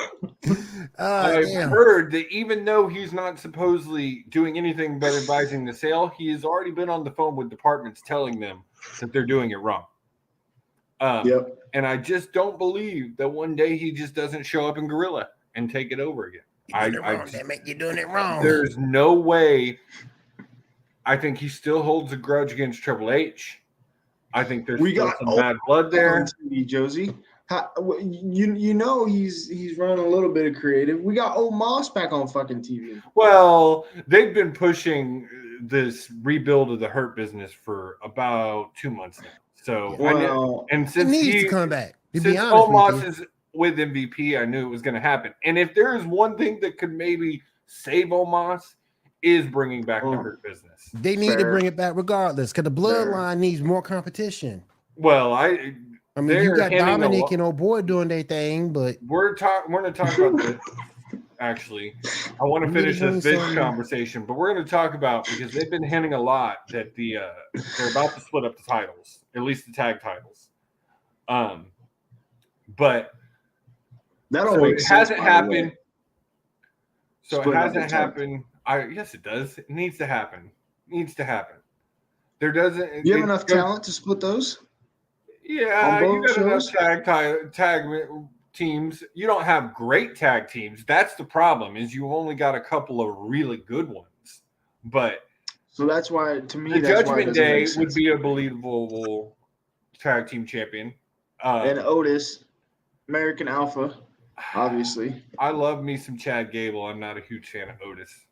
I've heard that even though he's not supposedly doing anything but advising the sale, he has already been on the phone with departments telling them that they're doing it wrong. And I just don't believe that one day he just doesn't show up in Gorilla and take it over again. You're doing it wrong. There's no way. I think he still holds a grudge against Triple H. I think there's still some bad blood there. Josie. You know he's running a little bit of creative. We got old Moss back on fucking TV. Well, they've been pushing this rebuild of the Hurt business for about 2 months now. So and since he needs to come back. Since old Moss is with MVP, I knew it was going to happen. And if there is one thing that could maybe save Omos, is bringing back the Hurt business. They need to bring it back regardless, because the bloodline needs more competition. Well, I mean, you got Dominic and old boy doing their thing, but we're going to talk about this. Actually, I want to finish this conversation, but we're going to talk about, because they've been hinting a lot that they're about to split up the titles, at least the tag titles. But it hasn't happened. So it hasn't happened. Yes, it does. It needs to happen. There doesn't. You have enough talent to split those? Yeah, you got enough tag teams. You don't have great tag teams. That's the problem. Is you only got a couple of really good ones. But so that's why, to me, the Judgment Day would be a believable tag team champion. And Otis, American Alpha, obviously. I love me some Chad Gable. I'm not a huge fan of Otis.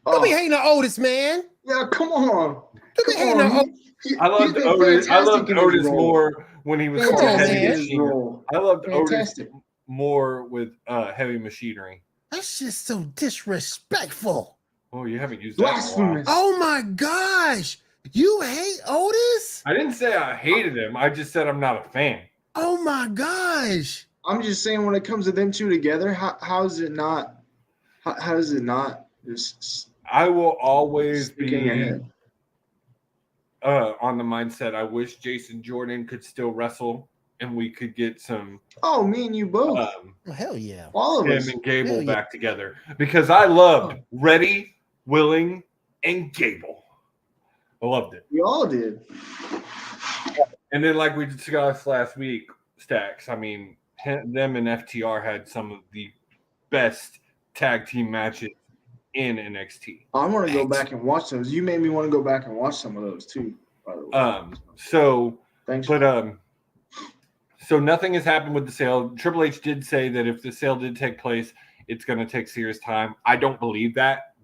Don't be hating on Otis, man. Yeah, come on. Don't be hating on Otis. I loved Otis more when he was Heavy Machinery. I loved Otis more with Heavy Machinery. That's just so disrespectful. Oh, you haven't used that in a while. Oh my gosh. You hate Otis? I didn't say I hated him. I just said I'm not a fan. Oh my gosh. I'm just saying, when it comes to them two together, how is it not? How does it not just? I will always be on the mindset. I wish Jason Jordan could still wrestle and we could get some. Oh, me and you both. Hell yeah. All of him us. and Gable back together, because I loved Reddy, Willing, and Gable. I loved it. We all did. And then, like we discussed last week, Stacks, I mean, them and FTR had some of the best tag team matches in NXT. I want to go back and watch those. You made me want to go back and watch some of those too, by the way. So thanks. But so nothing has happened with the sale. Triple H did say that if the sale did take place, it's going to take serious time. I don't believe that.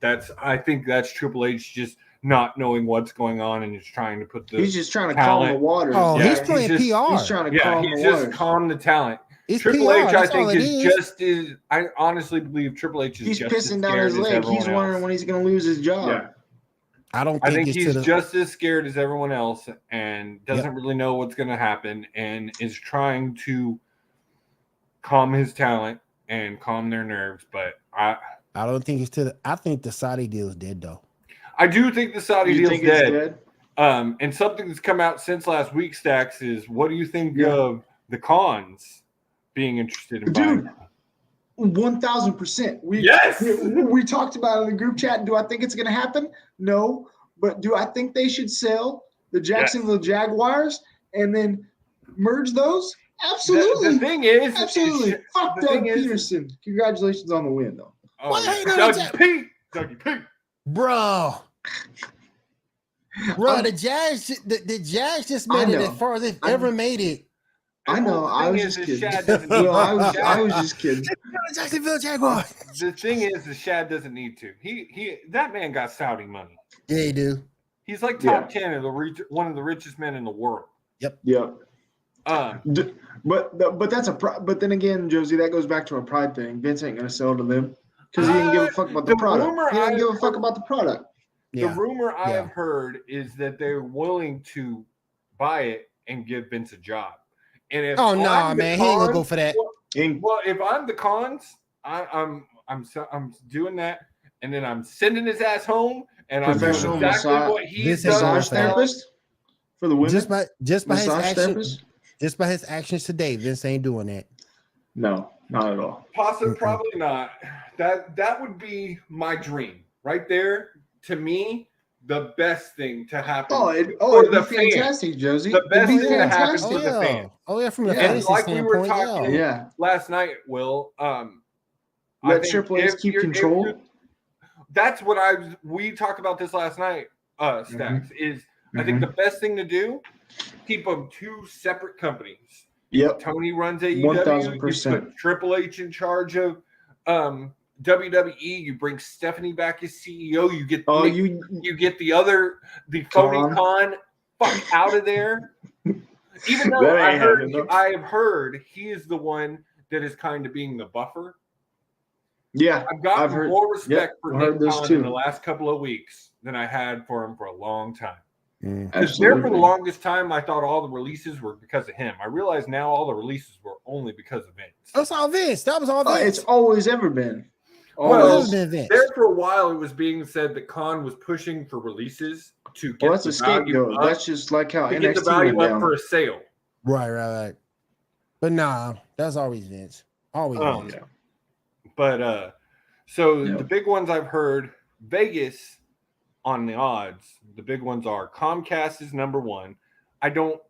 I think that's Triple H just not knowing what's going on and just trying to put the. He's just trying to calm the waters. Oh, yeah, he's playing PR. He's trying to calm the waters. Just calm the talent. It's Triple PR, H, I think, I honestly believe Triple H is just pissing down his leg. He's wondering when he's going to lose his job. Yeah. I think he's just as scared as everyone else and doesn't really know what's going to happen and is trying to calm his talent and calm their nerves. But I don't think it's I think the Saudi deal is dead, though. I do think the Saudi deal is dead. And something that's come out since last week, Stacks, is what do you think of the cons being interested in buying? 1,000%. We talked about it in the group chat. Do I think it's going to happen? No. But do I think they should sell the Jacksonville Jaguars and then merge those? Absolutely. The thing is, absolutely. Fuck Doug Peterson. Congratulations on the win, though. Dougie P. Bro, the Jags just made it as far as they've ever made it. I know. I was just kidding. I was just kidding. Jacksonville Jaguars. The thing is, the Shad doesn't need to. That man got Saudi money. Yeah, he do. He's like top 10 of one of the richest men in the world. Yep. But that's but then again, Josie, that goes back to a pride thing. Vince ain't gonna sell to them because he didn't give a fuck about the product. He didn't give a fuck about the product. The rumor I have heard is that they're willing to buy it and give Vince a job. And if man, he ain't gonna go for that. Well, if I'm the Cons, I'm doing that, and then I'm sending his ass home, and I'm doing exactly what he's done. Massage therapist for the women. Just by his actions today, Vince ain't doing that. No, not at all. Probably not. That would be my dream right there. To me, the best thing to happen. It'd be fantastic, Josie. The best thing to happen for the fan. From the fantasy like standpoint, we were talking last night, Will. Let Triple H keep control. That's what we talked about this last night. Stacks I think the best thing to do, keep them two separate companies. Yep. Tony runs AEW. 1000%. You put Triple H in charge of WWE. You bring Stephanie back as CEO. You get you get the phony Con fuck out of there. Even though I have heard he is the one that is kind of being the buffer. Yeah, I've gotten more respect for Nick Khan in the last couple of weeks than I had for him for a long time. Because there for the longest time, I thought all the releases were because of him. I realize now all the releases were only because of Vince. That's all Vince. That was all Vince. It's always ever been. There for a while, it was being said that Khan was pushing for releases to get that's a scapegoat. That's just like how NXT get the value up for a sale. Right. But nah, that's always Vince. Always Vince. Yeah. But the big ones I've heard, Vegas on the odds, the big ones are Comcast is number one. I don't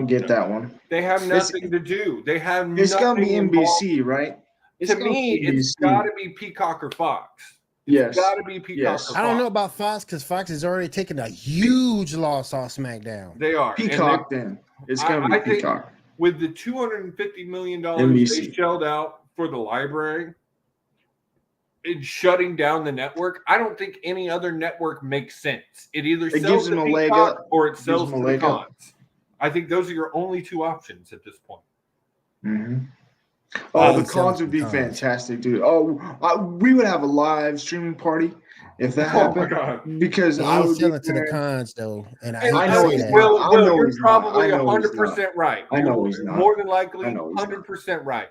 get that one. They have nothing to do. They have it's nothing. It's gonna be NBC, right? To me, it's got to be Peacock or Fox. Yes. It's got to be Peacock or Fox. I don't know about Fox because Fox has already taken a huge loss off SmackDown. They are. Peacock then. It's going to be Peacock. With the $250 million they shelled out for the library and shutting down the network, I don't think any other network makes sense. It either sells to Peacock or it sells to the Cons. I think those are your only two options at this point. Mm-hmm. The Cons would be fantastic, dude. We would have a live streaming party if that happened. My God. Because I would sell it to the Cons though, and I know that. You're probably 100% right. I know he's not. More than likely, 100% right.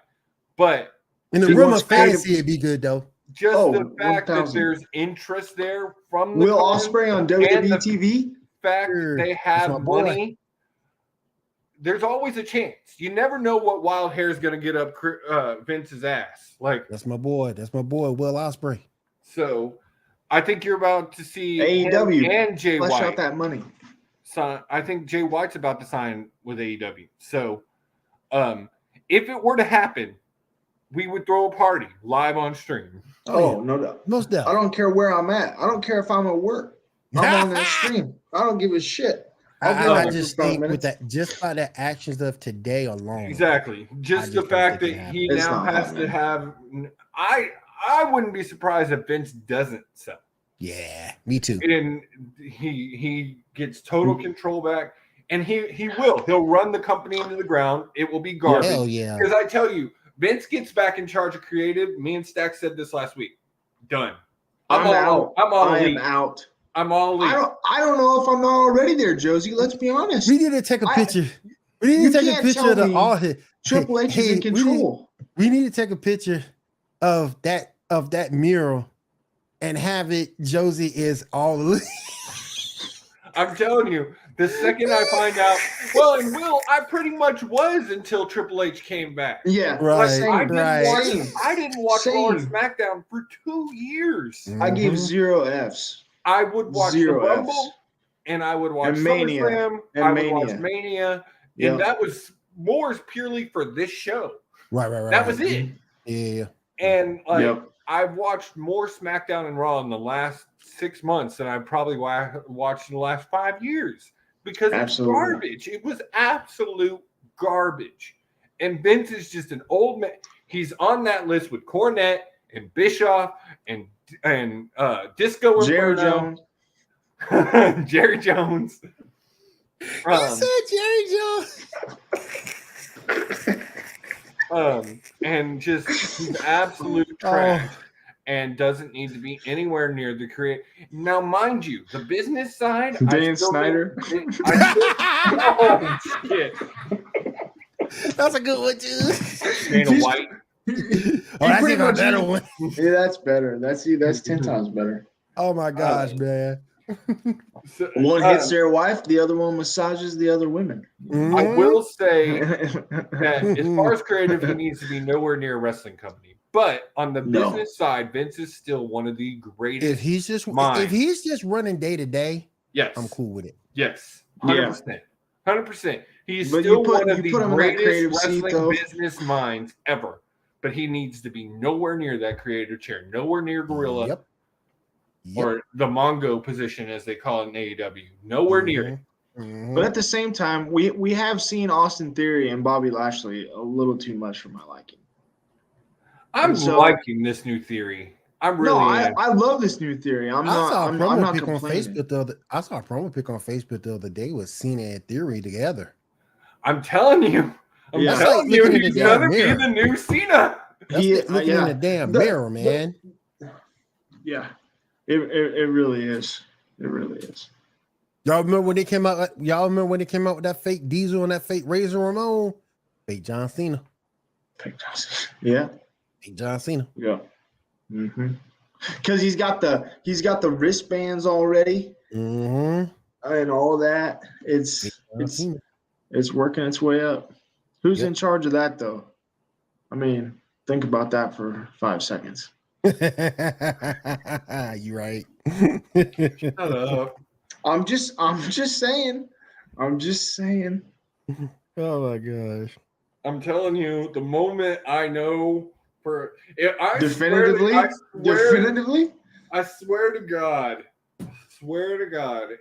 But in the realm of fantasy, it'd be good though. Just the fact that there's interest there from the Will Ospreay on WWE TV. Fact they have money. There's always a chance. You never know what wild hair is going to get up Vince's ass. Like that's my boy, Will Ospreay. So, I think you're about to see AEW and Jay White. Flush out that money. So I think Jay White's about to sign with AEW. So, if it were to happen, we would throw a party live on stream. Oh, no doubt. Most definitely. I don't care where I'm at. I don't care if I'm at work. I'm on that stream. I don't give a shit. I just think with that, just by the actions of today alone. Exactly. Just the fact that he now has to have. I wouldn't be surprised if Vince doesn't sell. Yeah, me too. And he gets total control back, and he will. He'll run the company into the ground. It will be garbage. Hell yeah. Because I tell you, Vince gets back in charge of creative. Me and Stack said this last week. Done. I'm out. I am out. I'm all in. I don't know if I'm not already there, Josie. Let's be honest. We need to take a picture. We need to take a picture of the all hit. Triple H is in control. We need to take a picture of that mural and have it. Josie is all. I'm telling you, the second I find out, and Will, I pretty much was until Triple H came back. Yeah, right. I didn't watch Raw or SmackDown for 2 years. I gave 0 Fs. I would watch the Rumble, and I would watch SummerSlam. I would watch Mania, and that was more purely for this show. Right. That was it. Yeah. And I've watched more SmackDown and Raw in the last 6 months than I probably watched in the last 5 years because it's garbage. It was absolute garbage. And Vince is just an old man. He's on that list with Cornette and Bischoff and Disco Jerry Jones. Jerry Jones. You said Jerry Jones. And just absolute trash. and doesn't need to be anywhere near the create. Now, mind you, the business side, Dan Snyder. Oh shit! That's a good one too. Dana White. Oh, that's even a better one. Yeah, that's better. That's 10 times better. Oh my gosh, man. One hits their wife, the other one massages the other women. I will say that as far as creative, he needs to be nowhere near a wrestling company. But on the business side, Vince is still one of the greatest. If he's just running day to day, yes, I'm cool with it. Yes, 100%. 100%. He's But still you put- one of you the put him in that creative greatest seat, wrestling though. business minds ever. But he needs to be nowhere near that creative chair, nowhere near Gorilla, Yep. or the Mongo position, as they call it in AEW. Nowhere near it. Mhm. But at the same time, we have seen Austin Theory and Bobby Lashley a little too much for my liking. I'm So- liking this new theory. I'm really I love this new theory. I'm I saw a not promo pic on complaining. Facebook I saw a promo pic on Facebook the other day with Cena and Theory together. I'm telling you. I'm Yeah. telling That's like you, looking in he's the going to damn be mirror. the new Cena. That's looking in the damn mirror, man. Yeah, it really is. It really is. Y'all remember when they came out? Y'all remember when they came out with that fake Diesel and that fake Razor Ramon? Fake John Cena. Yeah. Fake John Cena. Yeah. Mm-hmm. Because he's got the wristbands already Mm-hmm. and all that. It's working its way up. Who's in charge of that though? I mean, think about that for 5 seconds. You right. Shut up. I'm just saying. Oh my gosh. I'm telling you, the moment I know Definitively. I swear to God,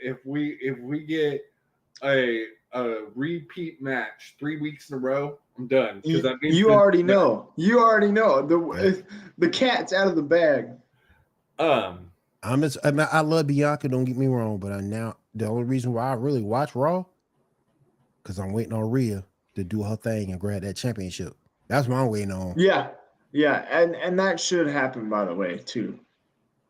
if we get a repeat match 3 weeks in a row, I'm done. Because that means You already know. The cat's out of the bag. I love Bianca, don't get me wrong, but the only reason why I really watch Raw, because I'm waiting on Rhea to do her thing and grab that championship. That's what I'm waiting on. Yeah, and that should happen, by the way, too.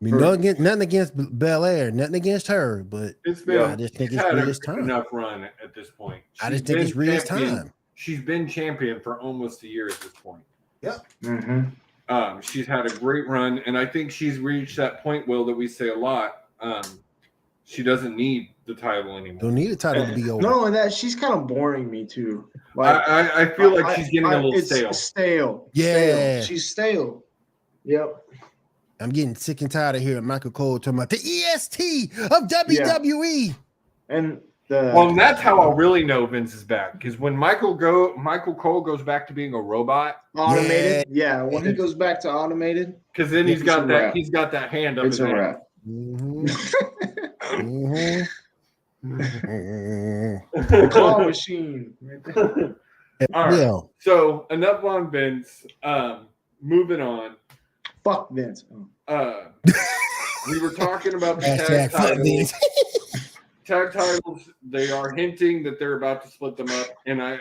I mean, nothing against Belair, nothing against her, but I just think it's Rhea's time. Enough run at this point. I just think it's Rhea's time. She's been champion for almost a year at this point. Yep. Mm-hmm. She's had a great run, and I think she's reached that point, Will, that we say a lot. She doesn't need the title anymore. Don't need a title to be over. Not only that, she's kind of boring me too. Like I feel like she's getting a little stale. Stale. Yeah. She's stale. Yep. I'm getting sick and tired of hearing Michael Cole talking about the EST of WWE. And that's how I'll really know Vince is back, because when Michael Cole goes back to being a robot, automated, when he goes back to automated, because then he's got that hand up his ass. Mm-hmm. The claw machine. All right. So enough on Vince. Moving on. Fuck Vince. We were talking about the tag titles. Tag titles. They are hinting that they're about to split them up, and we're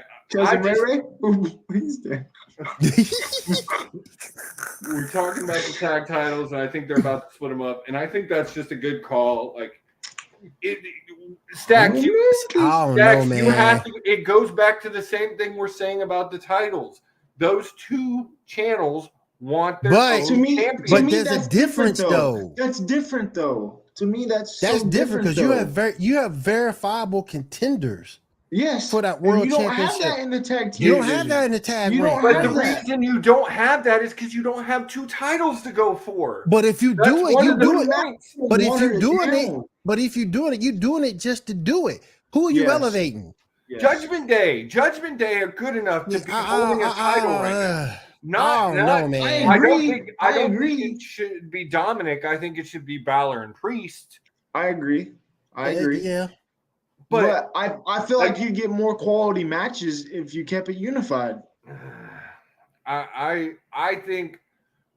talking about the tag titles, and I think they're about to split them up, and I think that's just a good call. Like, Stack, it goes back to the same thing we're saying about the titles. Those two channels want their own champions. But there's a difference, though. That's different, though. To me, that's different because you have verifiable contenders. Yes, for that world championship. You don't have that in the tag team. You don't have that in the tag. But the reason you don't have that is because you don't have two titles to go for. But if you do it, you do it. But if you're doing it, you're doing it just to do it. Who are you elevating? Yes. Judgment Day are good enough to be holding a title right now. No, man. I don't think it should be Dominic. I think it should be Balor and Priest. I agree. Yeah. But I feel like you get more quality matches if you kept it unified. I think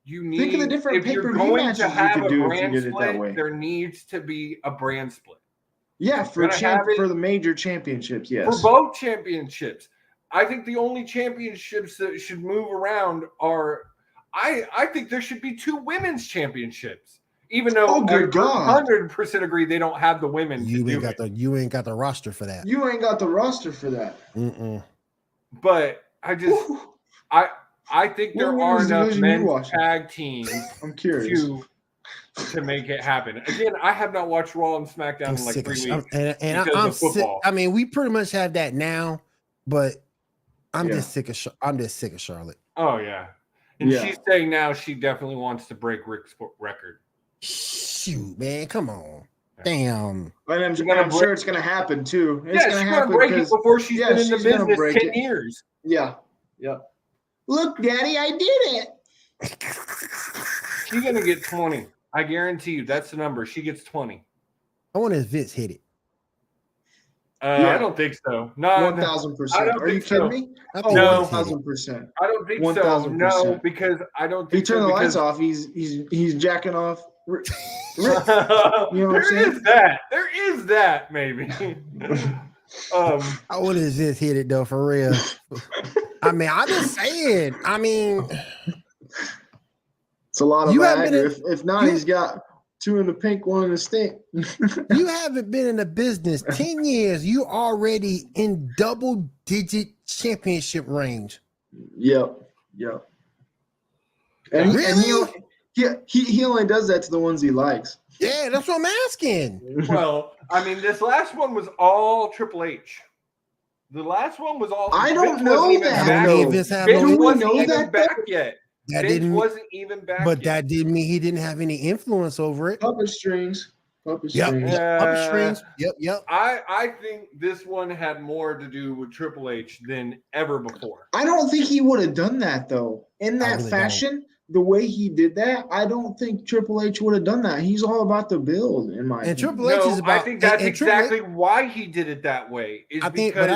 you need. Think of the different if you're pay-per-view going matches to have you could a do brand if you did it that way. split, there needs to be a brand split. Yeah, for the major championships, yes. For both championships. I think the only championships that should move around are I think there should be 2 women's championships. Even though good God. 100% agree they don't have the women You to ain't do got it. you ain't got the roster for that. You ain't got the roster for that. But I just I think there What are women's enough division you men's watching? tag teams I'm curious. to make it happen. Again, I have not watched Raw and SmackDown I'm in like sick 3 of weeks and because I'm of sick. football. I mean, we pretty much have that now, but I'm Yeah. just sick of I'm just sick of Charlotte. Oh yeah. And Yeah. she's saying now she definitely wants to break Rick's record. Shoot, man, come on. Damn. And I'm sure it's gonna happen too. It's She's gonna gonna happen break it before she's been in the she's gonna business break 10 it. years. Yeah. Look, Daddy, I did it. She's gonna get 20. I guarantee you that's the number. She gets 20. I wonder if Vince hit it. I don't think so. No, 1,000%. Are you kidding me? I Oh, think no. Vince hit it. 1,000%. I don't think 1,000%. so. No, because I don't think He turned so the lights because off. He's jacking off. You know what I'm there saying? is that. There is that maybe. I wonder if Vince hit it though, for real. I mean, I'm just saying. I mean, it's a lot of You haven't been Viagra. If not, he's got 2 in the pink, 1 in the stink. you haven't been in the business 10 years. You already in double-digit championship range. Yep. And Really? he only does that to the ones he likes. Yeah, that's what I'm asking. Well, I mean, this last one was all Triple H. The last one was all. I don't Vince know wasn't even that, back. though. Vince have Vince no- wasn't know even that, back though? yet. That Vince didn't, wasn't even back but yet. that didn't mean he didn't have any influence over it. Puppet strings. Yep. strings. Puppet strings. Yep. I think this one had more to do with Triple H than ever before. I don't think he would have done that though. In that really fashion, the way he did that, I don't think Triple H would have done that. He's all about the build, in my And opinion. Triple H is No, about. I think that's and Triple H- exactly why he did it that way. Is I think, because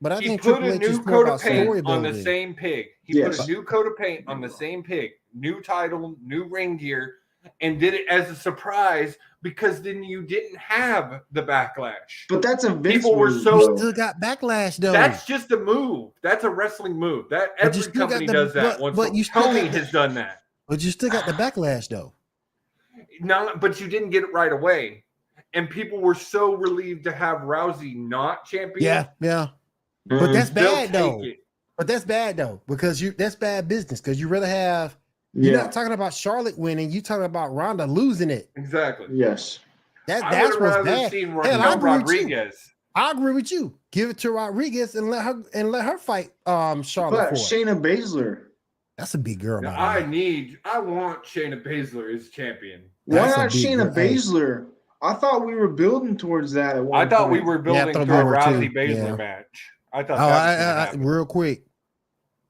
but I he think put Triple a H is new more coat about of paint story on the building. same pig. He Yes. put a new coat of paint on the same pig, new title, new ring gear, and did it as a surprise because then you didn't have the backlash. But that's a Vince People were move, so- You though. still got backlash though. That's just a move. That's a wrestling move. That But you every still got company the- does that. but- Once but you still Tony got the- has done that. But you still got the backlash though. No, but you didn't get it right away. And people were so relieved to have Rousey not champion. Yeah. But that's They'll bad take though. it. But that's bad though, because that's bad business. Because you rather have you're not talking about Charlotte winning, you talking about Ronda losing it. Exactly. Yes. I That's would what's have rather bad. seen Hell, I agree with you. Rodriguez. I agree with you. Give it to Rodriguez and let her fight Charlotte But for it. Shayna Baszler. That's a big girl. Now, by the way. I want Shayna Baszler as champion. Why That's a not big Shayna girl. Hey. Baszler? I thought we were building towards that at one I thought we point. were building thought to a we were Rousey too. Baszler Yeah. match. I thought Oh, that was gonna happen. real quick.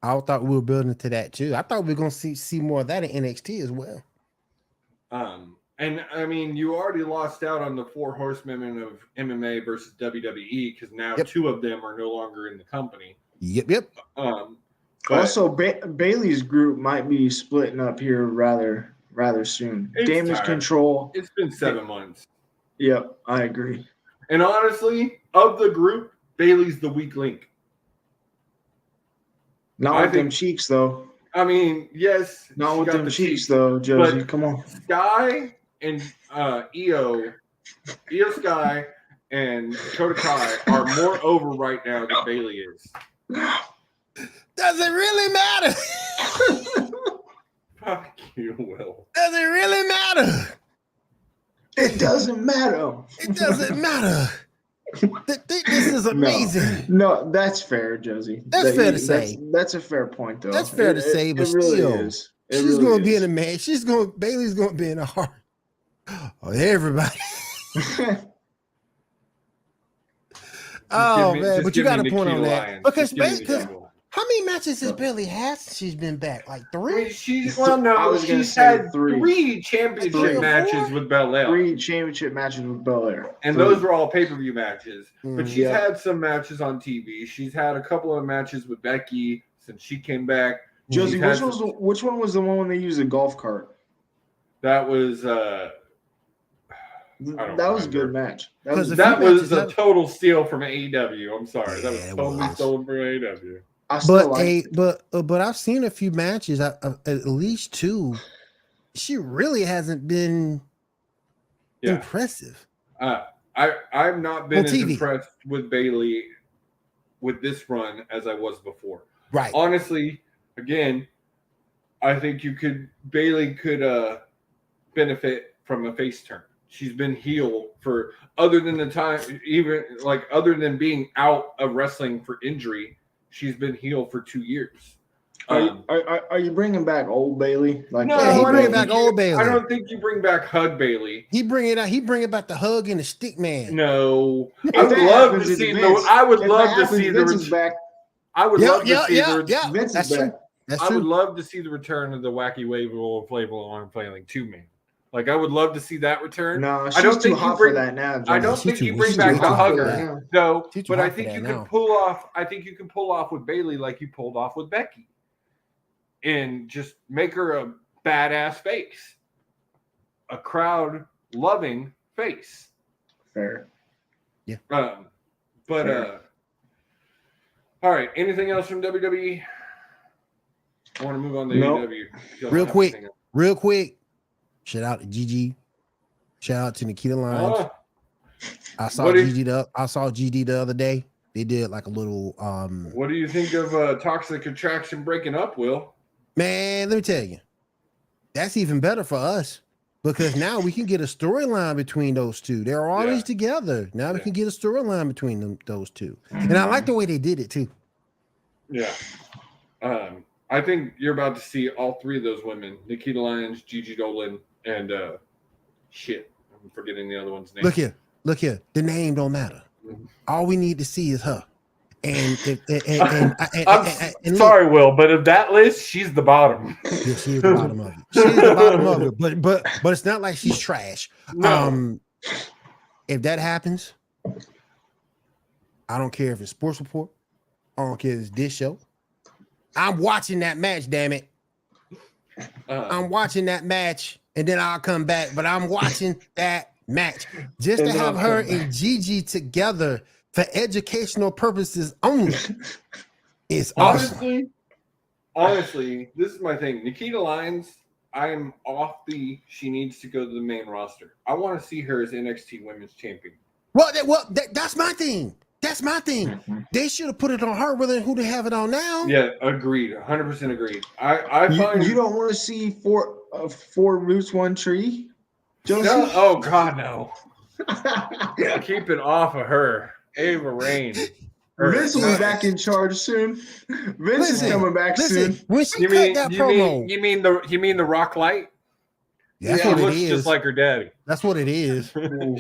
I thought we were building to that too. I thought we were gonna see more of that in NXT as well. And I mean, you already lost out on the 4 horsemen of MMA versus WWE because now Yep. 2 of them are no longer in the company. Yep. But Also, Bailey's group might be splitting up here rather soon. It's Damage time. control. it's been 7 months. Yep, I agree. And honestly, of the group, Bailey's the weak link. Not I with them think- cheeks though. I mean, yes, Not she with got them the cheeks though, Josie. but- Come on. Sky and Io Sky and Dakota Kai are more over right now than Bailey is. Does it really matter? Fuck you, Will. Does it really matter? It doesn't matter. It doesn't matter. This is amazing. No, that's fair, Josie. That's fair to say. That's a fair point, though. That's fair to say, but it really still, is. It She's really gonna be is. in a man. Bailey's gonna be in the heart of everybody. Oh man, but you got a point on that. Because how many matches has Bailey had since she's been back? Like 3? I mean, she's I was gonna she's say had 3. 3 championship 3 or matches 4? with Belair. 3 championship matches with Belair. And 3. those were all pay-per-view matches. But she's Yeah. had some matches on TV. She's had a couple of matches with Becky since she came back. Josie, She's had which one was the one when they used a golf cart? That was That was a good match. Because that few was matches a total steal from AEW. I'm sorry. That was Yeah, it totally was. stolen from AEW. I still but I've seen a few matches, at least 2. She really hasn't been impressive. I've not been On as TV. impressed with Bailey with this run as I was before. Right. Honestly, again, I think Bailey could benefit from a face turn. She's been heel for other than being out of wrestling for injury, she's been heel for 2 years. Are you bringing back old Bailey? No, he bringing back old Bailey. I don't think you bring back Hug Bailey. He bring back the hug and the stick man. No, I would love to see the. I would love to see the. I would love to see the. Vince is back. That's I true. would love to see the return of the Wacky Wave Roll Inflatable Arm Flailing 2-man. Like I would love to see that return. No, I don't think hot for that now. I don't think you bring back the hugger. No, but I think you can pull off. I think you can pull off with Bailey like you pulled off with Becky, and just make her a badass face, a crowd loving face. Fair. Yeah. All right. Anything else from WWE? I want to move on to AEW. Real quick. Shout out to Gigi. Shout out to Nikita Lyons. I saw GD the other day. They did like a little What do you think of Toxic Attraction breaking up, Will? Man, let me tell you. That's even better for us because now we can get a storyline between those two. They're always together. Now we can get a storyline between those two. And I like the way they did it too. Yeah. I think you're about to see all 3 of those women, Nikita Lyons, Gigi Dolan, and I'm forgetting the other one's name. Look here. The name don't matter. All we need to see is her. And sorry, Will, but of that list, she's the bottom. Yeah, she's the bottom of it. She's the bottom of it. But it's not like she's trash. No. If that happens, I don't care if it's Sports Report. I don't care if it's this show. I'm watching that match, damn it. I'm watching that match, and then I'll come back. But I'm watching that match just to have her and Gigi together for educational purposes only. It's awesome. Honestly, this is my thing. Nikita Lyons, I am off she needs to go to the main roster. I want to see her as NXT Women's Champion. That's my thing. That's my thing. They should have put it on her rather than who they have it on now. Yeah, agreed. 100% agreed. I find you don't want to see four roots, one tree. Josie? No, oh God, no. Keep it off of her. Ava Rain. Vince will be back in charge soon. Vince is coming back soon. When she cut that promo, you mean the Rock Light? That's what it looks is. Just like her daddy. That's what it is.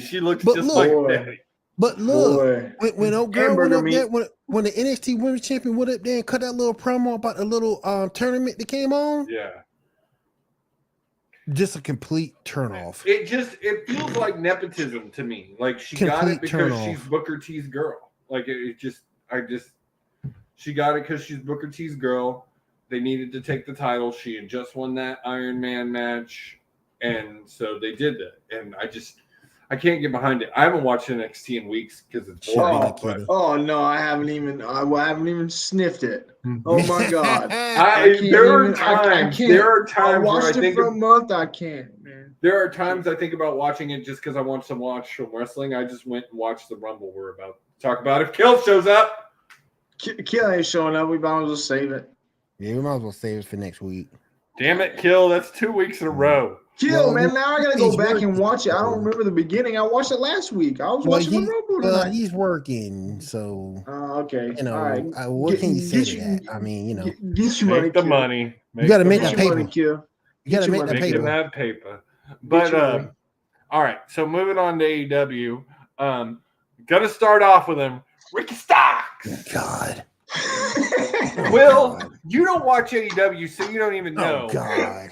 She looks just like her daddy. But look, when the NXT Women's Champion went up there and cut that little promo about a little tournament that came on, just a complete turnoff. It feels like nepotism to me. Like she got it because she's Booker T's girl. Like she got it because she's Booker T's girl. They needed to take the title. She had just won that Iron Man match, and so they did that. And I can't get behind it. I haven't watched NXT in weeks because it's boring. Oh no, I haven't even sniffed it. Oh my God! There are times I watched where it for a month. I can't, man. There are times I think about watching it just because I want to watch some wrestling. I just went and watched the Rumble we're about to talk about. If Kill shows up, Kill ain't showing up. We might as well save it. Yeah, we might as well save it for next week. Damn it, Kill! That's 2 weeks in a row. Kill, man. Now I gotta go back and watch it. I don't remember the beginning. I watched it last week. I was watching the Rumble tonight. He's working, so okay. You know, all right. What can you say to that? I mean, you know, get your money. Make the money. You got to make that paper. You got to make that paper. That paper. But all right. So moving on to AEW. Gonna start off with him, Ricky Starks. God. Will, you don't watch AEW, so you don't even know. Oh God.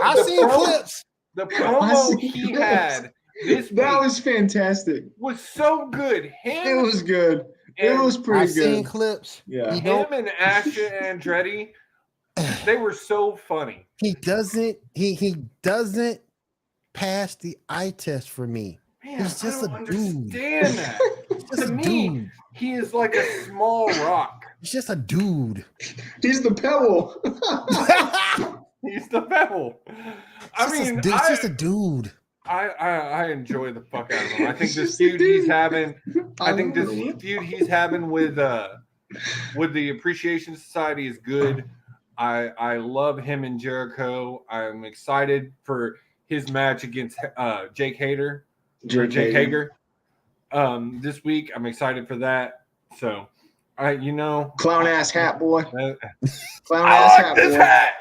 I've seen clips. The promo he had this that week was fantastic. Was so good. It was good. It was pretty good. I've seen clips. Yeah. Him and Asha Andretti, they were so funny. He doesn't pass the eye test for me. Man, he's just I don't a dude. Understand that. To me, he is like a small rock. He's just a dude. He's the pebble. He's the pebble. It's just a dude. I enjoy the fuck out of him. I think this feud he's having. I think this feud he's having with the Appreciation Society is good. I love him and Jericho. I'm excited for his match against Jake Hager. This week. I'm excited for that. So, clown ass hat boy. Clown I ass like hat this boy. hat.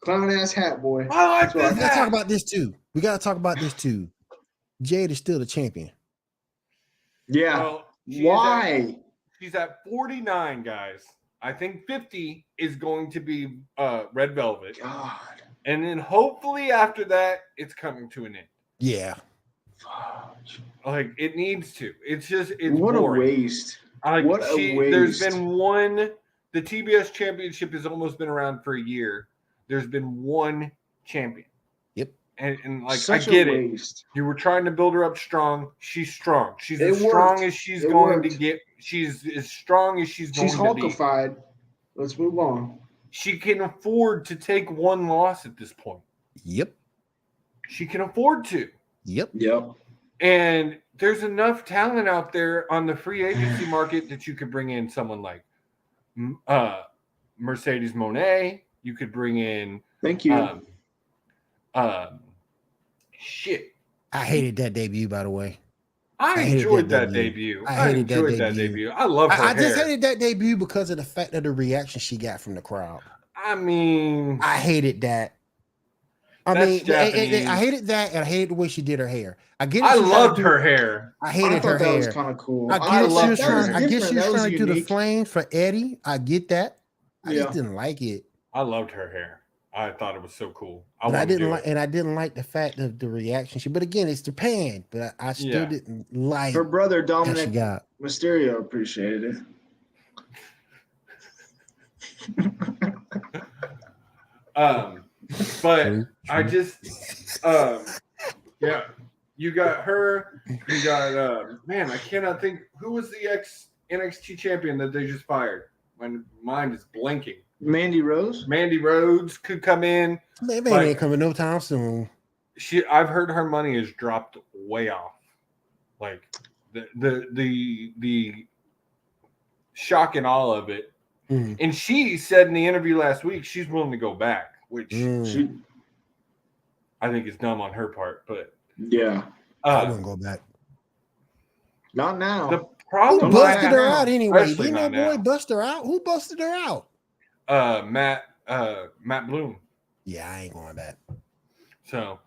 Clown ass hat boy. I like We this gotta hat. talk about this too. Jade is still the champion. Yeah. Well, Why? She's at 49, guys. I think 50 is going to be Red Velvet. God. And then hopefully after that, it's coming to an end. Yeah. Like, it needs to. It's What boring. a waste. Like, What a waste. There's been one. The TBS championship has almost been around for a year. There's been one champion. Yep. And like, Such I get a it. waste. You were trying to build her up strong. She's strong. She's It as strong worked. as she's It going to worked. get. She's as strong as she's going She's to be. Hulkified. Let's move on. She can afford to take one loss at this point. Yep. She can afford to. Yep. Yep. And there's enough talent out there on the free agency market that you could bring in someone like Mercedes Moné. You could bring in. Thank you. Shit. I hated that debut, by the way. I hated enjoyed that that debut. debut. I I hated that enjoyed that debut. debut. I love her I just hair. hated that debut because of the fact of the reaction she got from the crowd. I mean, I hated that. I That's mean, Japanese. I hated that, and I hated the way she did her hair. I get it. I she tried loved to do- her hair. I I hated her thought that was hair. kind of cool. I get it. love She was that. trying. I guess she was That trying to do the unique. flames for Eddie. I get that. I Yeah. just didn't like it. I loved her hair. I thought it was so cool. But I wanted to didn't do like, it. and I didn't like the fact of the reaction. But again, it's Japan. But I still Yeah. didn't like Her brother how she Dominic got. Mysterio appreciated it. But True, I true. just, yeah, you got her. You got, man, I cannot think who was the ex NXT champion that they just fired. My mind is blanking. Mandy Rose. Mandy Rhodes could come in. Man, Like- ain't coming no time soon. I've heard her money is dropped way off. Like the shock and all of it. Mm. And she said in the interview last week she's willing to go back, which She, I think is dumb on her part. But yeah. I wouldn't go back. Not now. the Who problem Don't I busted laugh her now. out anyway? Especially Didn't that not boy now. bust her out? Who busted her out? Matt Bloom. Yeah, I ain't going back. So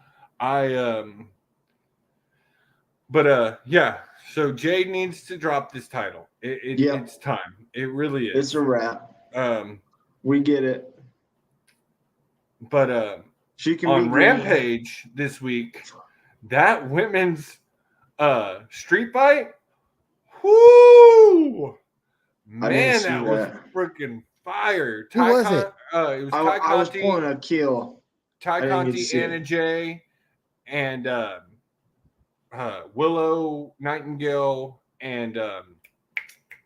yeah. So Jade needs to drop this title. Yep. It's time. It really is. It's a wrap. Um, We get it. but She can on be green. Rampage this week, that women's street fight, whoo, I didn't man, see that was that. freaking fire. Who was it? It was Ty I was Conti, pulling a kill. Ty I didn't get to Conti, see it. Anna Jay, and Willow Nightingale, and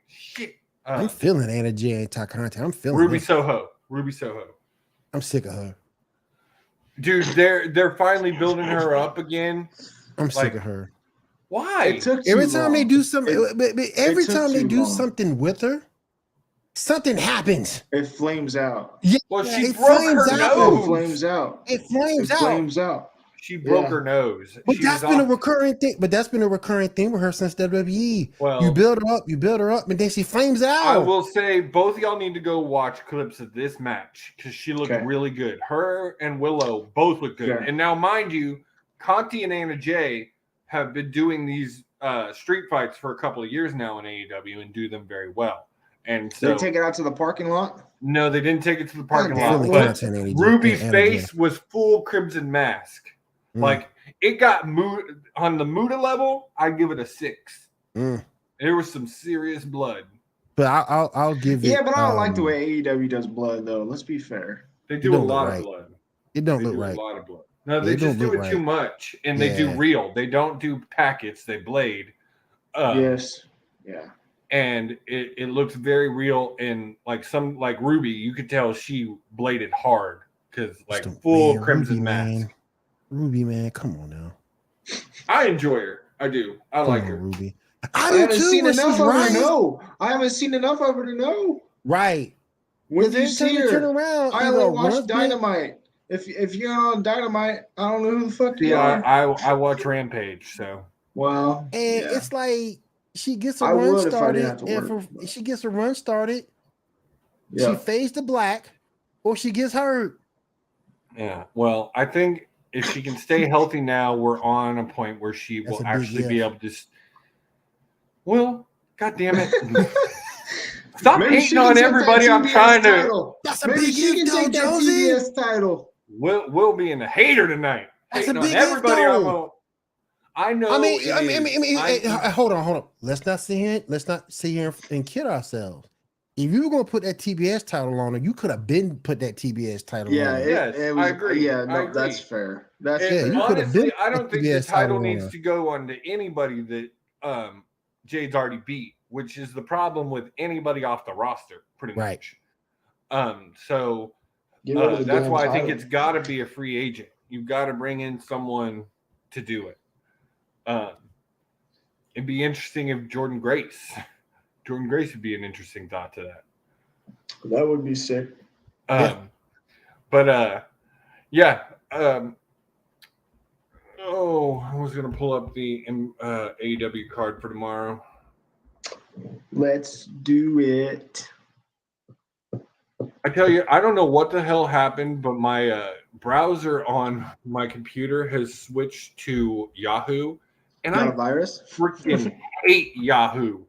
shit, I'm feeling Anna J and Takante. I'm feeling Ruby it. Soho. Ruby Soho. I'm sick of her. Dude, they're finally building her up again. I'm Like, sick of her. Why? It took Every too time they long. do something, every took time they too do long. something with her, something happens. It flames out. Yeah, Well, she it broke flames her out. It nose. flames out. It flames It out. flames out. She broke Yeah. her nose. But She that's was been a off- recurring thing. But that's been a recurring thing with her since WWE. Well, you build her up, and then she flames out. I will say both of y'all need to go watch clips of this match because she looked Okay. really good. Her and Willow both look good. Okay. And now, mind you, Conti and Anna Jay have been doing these street fights for a couple of years now in AEW and do them very well. And so, They take it out to the parking lot. no, they didn't take it to the parking damn lot. it. But Content, Anna Jay, Ruby's Anna face Jay. was full Crimson Mask. Mm. Like, it got on the Muda level, I'd give it a 6. Mm. There was some serious blood. But I'll give it. Yeah, but I don't like the way AEW does blood, though. Let's be fair. They It do a don't look lot right. of blood. It don't They look do right. a lot of blood. No, Yeah, they it just don't do look it too right. much, and they do Yeah. real. They don't do packets. They blade. Yes. Yeah. and it looks very real. And like Ruby, you could tell she bladed hard because like full crimson mask. Ruby, man, come on now. I enjoy her. I do. I like her. Ruby. I haven't seen enough of her to know. I haven't seen enough of her to know. Right. When you see her, turn around, I only watch Dynamite. If you're on Dynamite, I don't know who the fuck you are. I watch Rampage, so. Well, and it's like she gets a run started. If she gets a run started, she fades to black, or she gets hurt. Yeah. Well, I think if she can stay healthy now, we're on a point where she will actually be able to. Well, God damn it. Stop hating on everybody. I'm trying to. Maybe she can take that TBS title. We'll be in the hater tonight. That's hating a big on everybody. I know. I mean, hold on. Let's not sit here and kid ourselves. If you were going to put that TBS title on her, you could have been put that TBS title on her. It was, I agree. Yeah, no, that's fair. You honestly, I don't think the title needs to go on to anybody that Jade's already beat, which is the problem with anybody off the roster, pretty much. So that's why I think it's got to be a free agent. You've got to bring in someone to do it. It'd be interesting if Jordan Grace would be an interesting thought to that. That would be sick. I was going to pull up the AEW card for tomorrow. Let's do it. I tell you, I don't know what the hell happened, but my browser on my computer has switched to Yahoo, and I freaking hate Yahoo.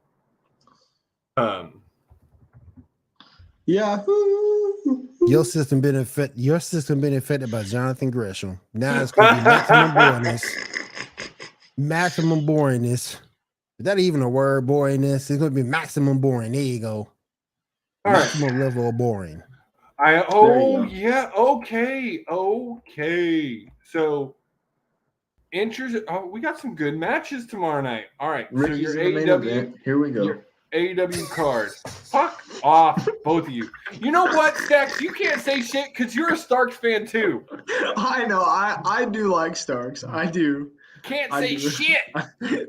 Yahoo. Your system been affected by Jonathan Gresham. Now it's going to be maximum boringness. Maximum boringness. Is that even a word, boringness? It's going to be maximum boring. There you go. All maximum level of boring. Okay. So, interesting. Oh, we got some good matches tomorrow night. All right. Ricky's so your AEW. Here we go. AEW card. Fuck off, both of you. You know what, Stacks? You can't say shit because you're a Starks fan too. I know. I do like Starks. I do. Can't say shit.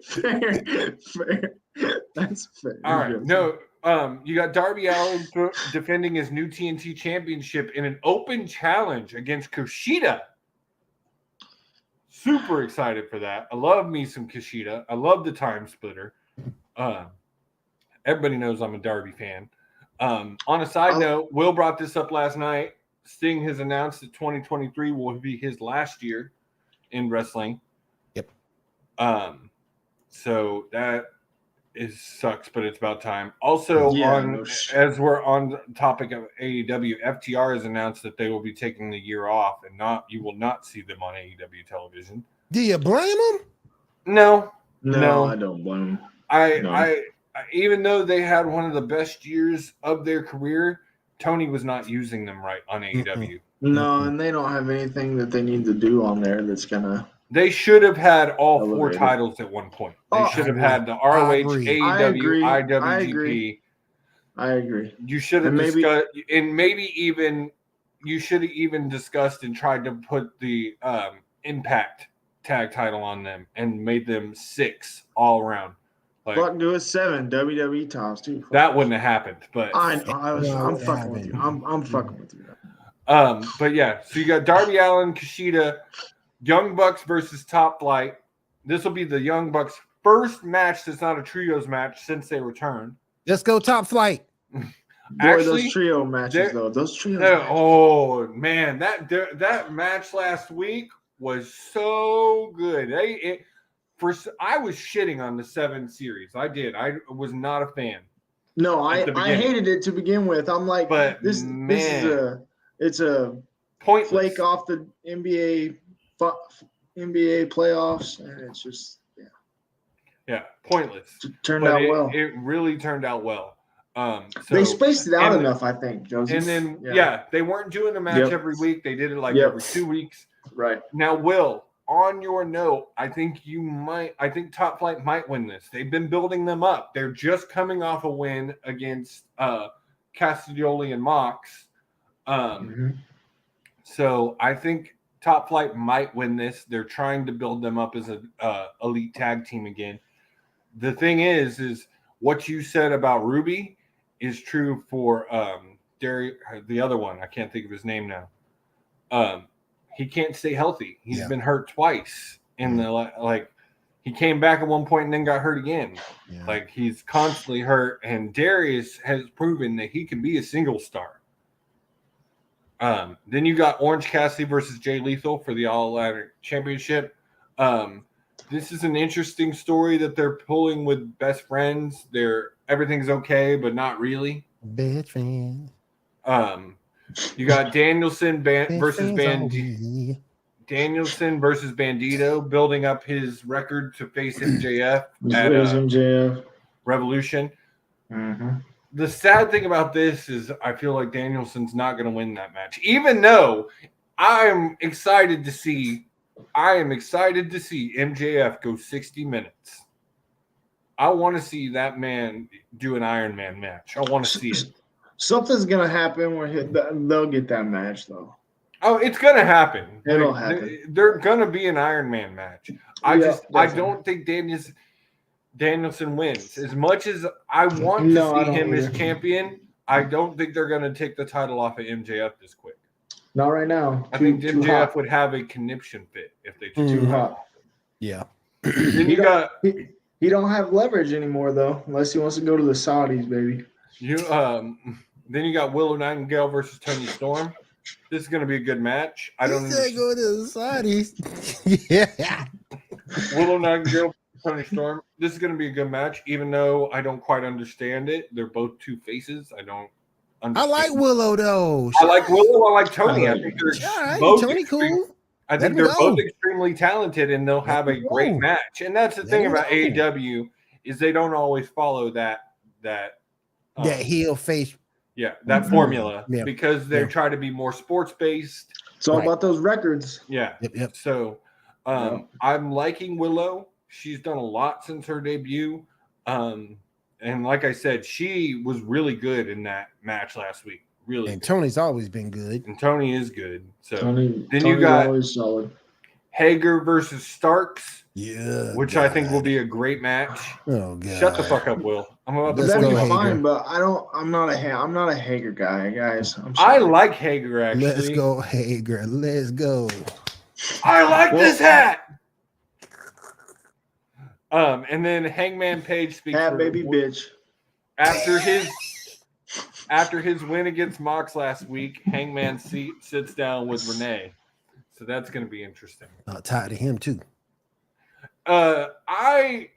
Fair. That's fair. All right. No. You got Darby Allin defending his new TNT championship in an open challenge against Kushida. Super excited for that. I love me some Kushida. I love the time splitter. Everybody knows I'm a Darby fan. On a side note, Will brought this up last night. Sting has announced that 2023 will be his last year in wrestling. Yep. So that sucks, but it's about time. Also, as we're on the topic of AEW, FTR has announced that they will be taking the year off, and you will not see them on AEW television. Do you blame them? No, I don't blame them. I even though they had one of the best years of their career, Tony was not using them right on AEW. No, and they don't have anything that they need to do on there that's gonna. They should have had all four titles at one point. They should have had the ROH, AEW, IWGP. I agree. You should have discussed, and maybe even you should have even discussed and tried to put the Impact tag title on them and made them 6 all around. Fuck, do it 7 WWE times too. That wouldn't have happened, but I'm fucking with you. I'm fucking with you. But yeah, so you got Darby Allin, Kushida, Young Bucks versus Top Flight. This will be the Young Bucks' first match that's not a trios match since they returned. Let's go Top Flight. Actually, those trio matches though. Those trio. Oh man, that match last week was so good. I was shitting on the 7 series. I did. I was not a fan. No, I hated it to begin with. I'm like, this is a pointless. Flake off the NBA playoffs, and it's just pointless. Turned out well. It really turned out well. So they spaced it out enough, I think, Joseph. And then they weren't doing a match every week. They did it every 2 weeks. Right. Now, Will, on your note, I think Top Flight might win this. They've been building them up. They're just coming off a win against Castiglione and Mox. So I think Top Flight might win this. They're trying to build them up as an elite tag team again. The thing is what you said about Ruby is true for the other one. I can't think of his name now. He can't stay healthy. He's been hurt twice in the he came back at one point and then got hurt again. Yeah. Like he's constantly hurt, and Darius has proven that he can be a single star. Then you got Orange Cassidy versus Jay Lethal for the All Atlantic Championship. This is an interesting story that they're pulling with best friends. Everything's okay, but not really. Best friends. You got Danielson versus Bandito building up his record to face MJF at MJF Revolution. Mm-hmm. The sad thing about this is I feel like Danielson's not going to win that match, even though I am excited to see MJF go 60 minutes. I want to see that man do an Iron Man match. I want to see it. Something's going to happen where they'll get that match, though. Oh, it's going to happen. It'll happen. They're going to be an Iron Man match. I don't think Danielson wins. As much as I want to see him as champion, I don't think they're going to take the title off of MJF this quick. Not right now. I think MJF would have a conniption fit if they took too hot. Yeah. Then he don't have leverage anymore, though, unless he wants to go to the Saudis, baby. Then you got Willow Nightingale versus Tony Storm. This is going to be a good match. I don't know. Go to the Saudis. Yeah. Willow Nightingale versus Tony Storm. This is going to be a good match, even though I don't quite understand it. They're both two faces. I don't understand. I like Willow, though. I like Willow. I like Tony. I think they're both Tony cool. I think they're both extremely talented, and they'll have a great match. And that's the thing about AEW is they don't always follow that heel face. Yeah, that formula because they try to be more sports based. It's all about those records. Yeah. Yep. So I'm liking Willow. She's done a lot since her debut. And like I said, she was really good in that match last week. Really. And Tony's always been good. And Tony is good. So Tony's you got always solid. Hager versus Starks. Yeah. Which I think will be a great match. Oh god. Shut the fuck up, Will. I'm about to That'd be fine, but I'm not a Hager guy, guys. I like Hager actually. Let's go, Hager. Let's go. I like this hat. And then Hangman Page speaks for baby bitch. After his win against Mox last week, Hangman sits down with Renee. So that's going to be interesting. Tied to him too. I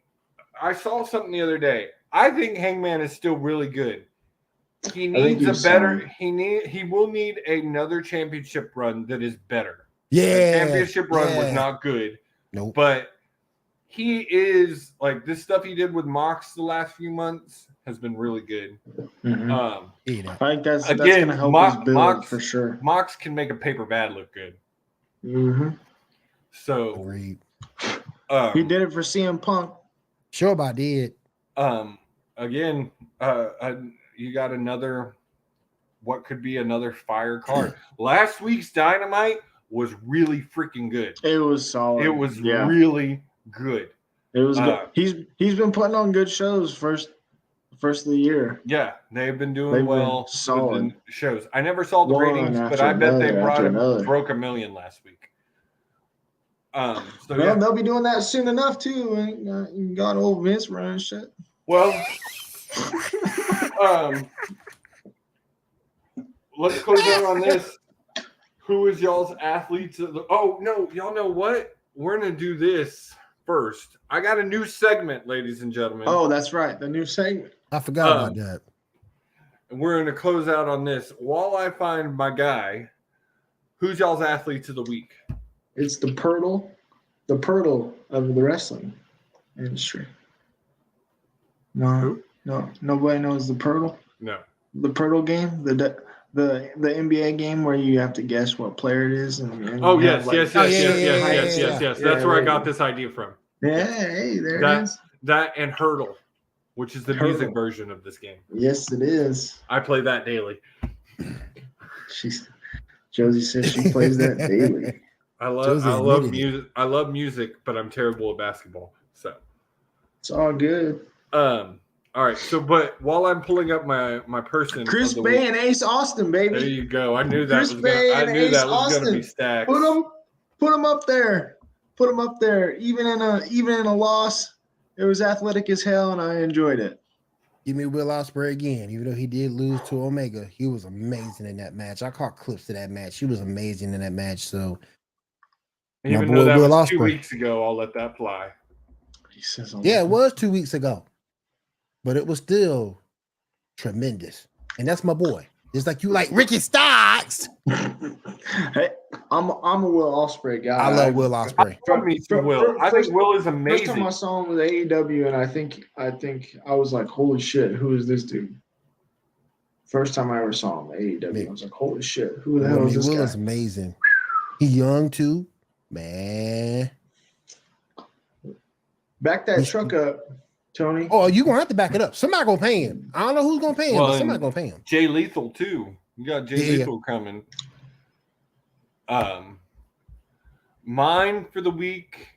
saw something the other day. I think Hangman is still really good. He needs he will need another championship run that is better. Yeah. The championship run was not good. Nope. But he is like this stuff he did with Mox the last few months has been really good. Mm-hmm. I think that's going to help his build for sure. Mox can make a paper bad look good. Mm-hmm. So agreed. He did it for CM Punk. Sure about did. Again, you got what could be another fire card. Last week's Dynamite was really freaking good. It was solid. It was really good. It was good. He's been putting on good shows first of the year. Yeah, they've been doing well. Solid shows. I never saw the ratings, but I bet they broke 1 million last week. They'll be doing that soon enough too. You got old Vince running shit. Well, let's close out on this. Who is y'all's athletes? Oh no, y'all know what? We're gonna do this first. I got a new segment, ladies and gentlemen. Oh, that's right, the new segment. I forgot about that. And we're gonna close out on this. While I find my guy, who's y'all's athletes of the week? It's the Pirtle of the wrestling industry. No, nobody knows the Pirtle. No, the Pirtle game, the NBA game where you have to guess what player it is, and Oh you yes, have, like, yes, Oh, yes, yeah, yes, yeah, yes, yeah, yes, yeah, yes, yeah. yes. Yeah, That's where I there got you go. this idea from. Yeah, Yes. hey, there it That is. that and Hurdle, which is the music Hurdle. version of this game. Yes, it is. I play that daily. Josie says she plays that daily. Josie I love admitted it. music. I love music, but I'm terrible at basketball. So, It's all good. all right. So, but while I'm pulling up my person, Chris of the Bay week, and Ace Austin, baby. there you go. I knew that Chris was gonna. Bay I and knew Ace that was gonna be Austin. stacks. Put them up there. Put them up there. Even in a loss, it was athletic as hell, and I enjoyed it. Give me Will Ospreay again. Even though he did lose to Omega, he was amazing in that match. I caught clips of that match. He was amazing in that match. So Even my though boy that Will was 2 Ospreay. weeks ago, I'll let that fly. He says, Yeah, it was 2 weeks ago, but it was still tremendous. And that's my boy. It's like you like Ricky Starks. Hey, I'm a Will Ospreay guy. I love Will Ospreay. Love me some Will. I think Will is First time amazing. I saw him with AEW, and I think I was like, holy shit, who is this dude? First time I ever saw him at AEW, I was like, holy shit, who the hell is this Will guy? is amazing. He young too, man. Back that truck up, Tony. Oh, you gonna have to back it up. Somebody gonna pay him. I don't know who's gonna pay him, Well, but somebody and gonna pay him. Jay Lethal too. You got Jay Yeah. Lethal coming. Mine for the week.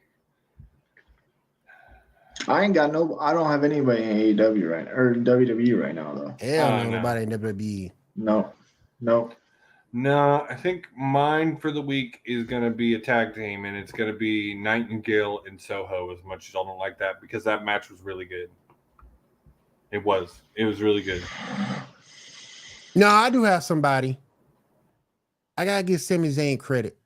I don't have anybody in AEW right or WWE right now though. Hell no, no. nobody in WWE. No. No, I think mine for the week is going to be a tag team, and it's going to be Nightingale and Soho. As much as I don't like that, because that match was really good. It was really good. No, I do have somebody. I gotta give Sami Zayn credit.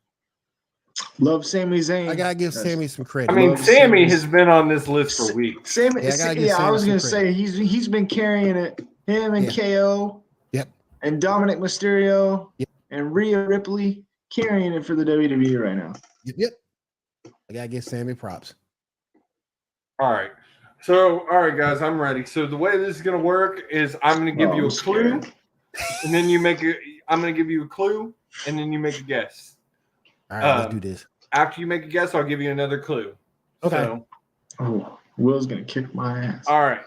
Love Sami Zayn. I gotta give Sammy some credit. I mean, Love Sammy Sammy's- has been on this list for weeks. Sami, Yeah, I gotta give yeah, I Sami was some gonna credit. say he's been carrying it. Him and Yeah. KO. Yep. And Dominic Mysterio. Yep. And Rhea Ripley carrying it for the WWE right now. Yep. I gotta give Sammy props. All right. So, all right, guys, I'm ready. So the way this is going to work is I'm going to give you a I'm clue, scared. and then I'm going to give you a clue, and then you make a guess. All right, let's do this. After you make a guess, I'll give you another clue. Okay. So, Oh, Will's gonna kick my ass. all right.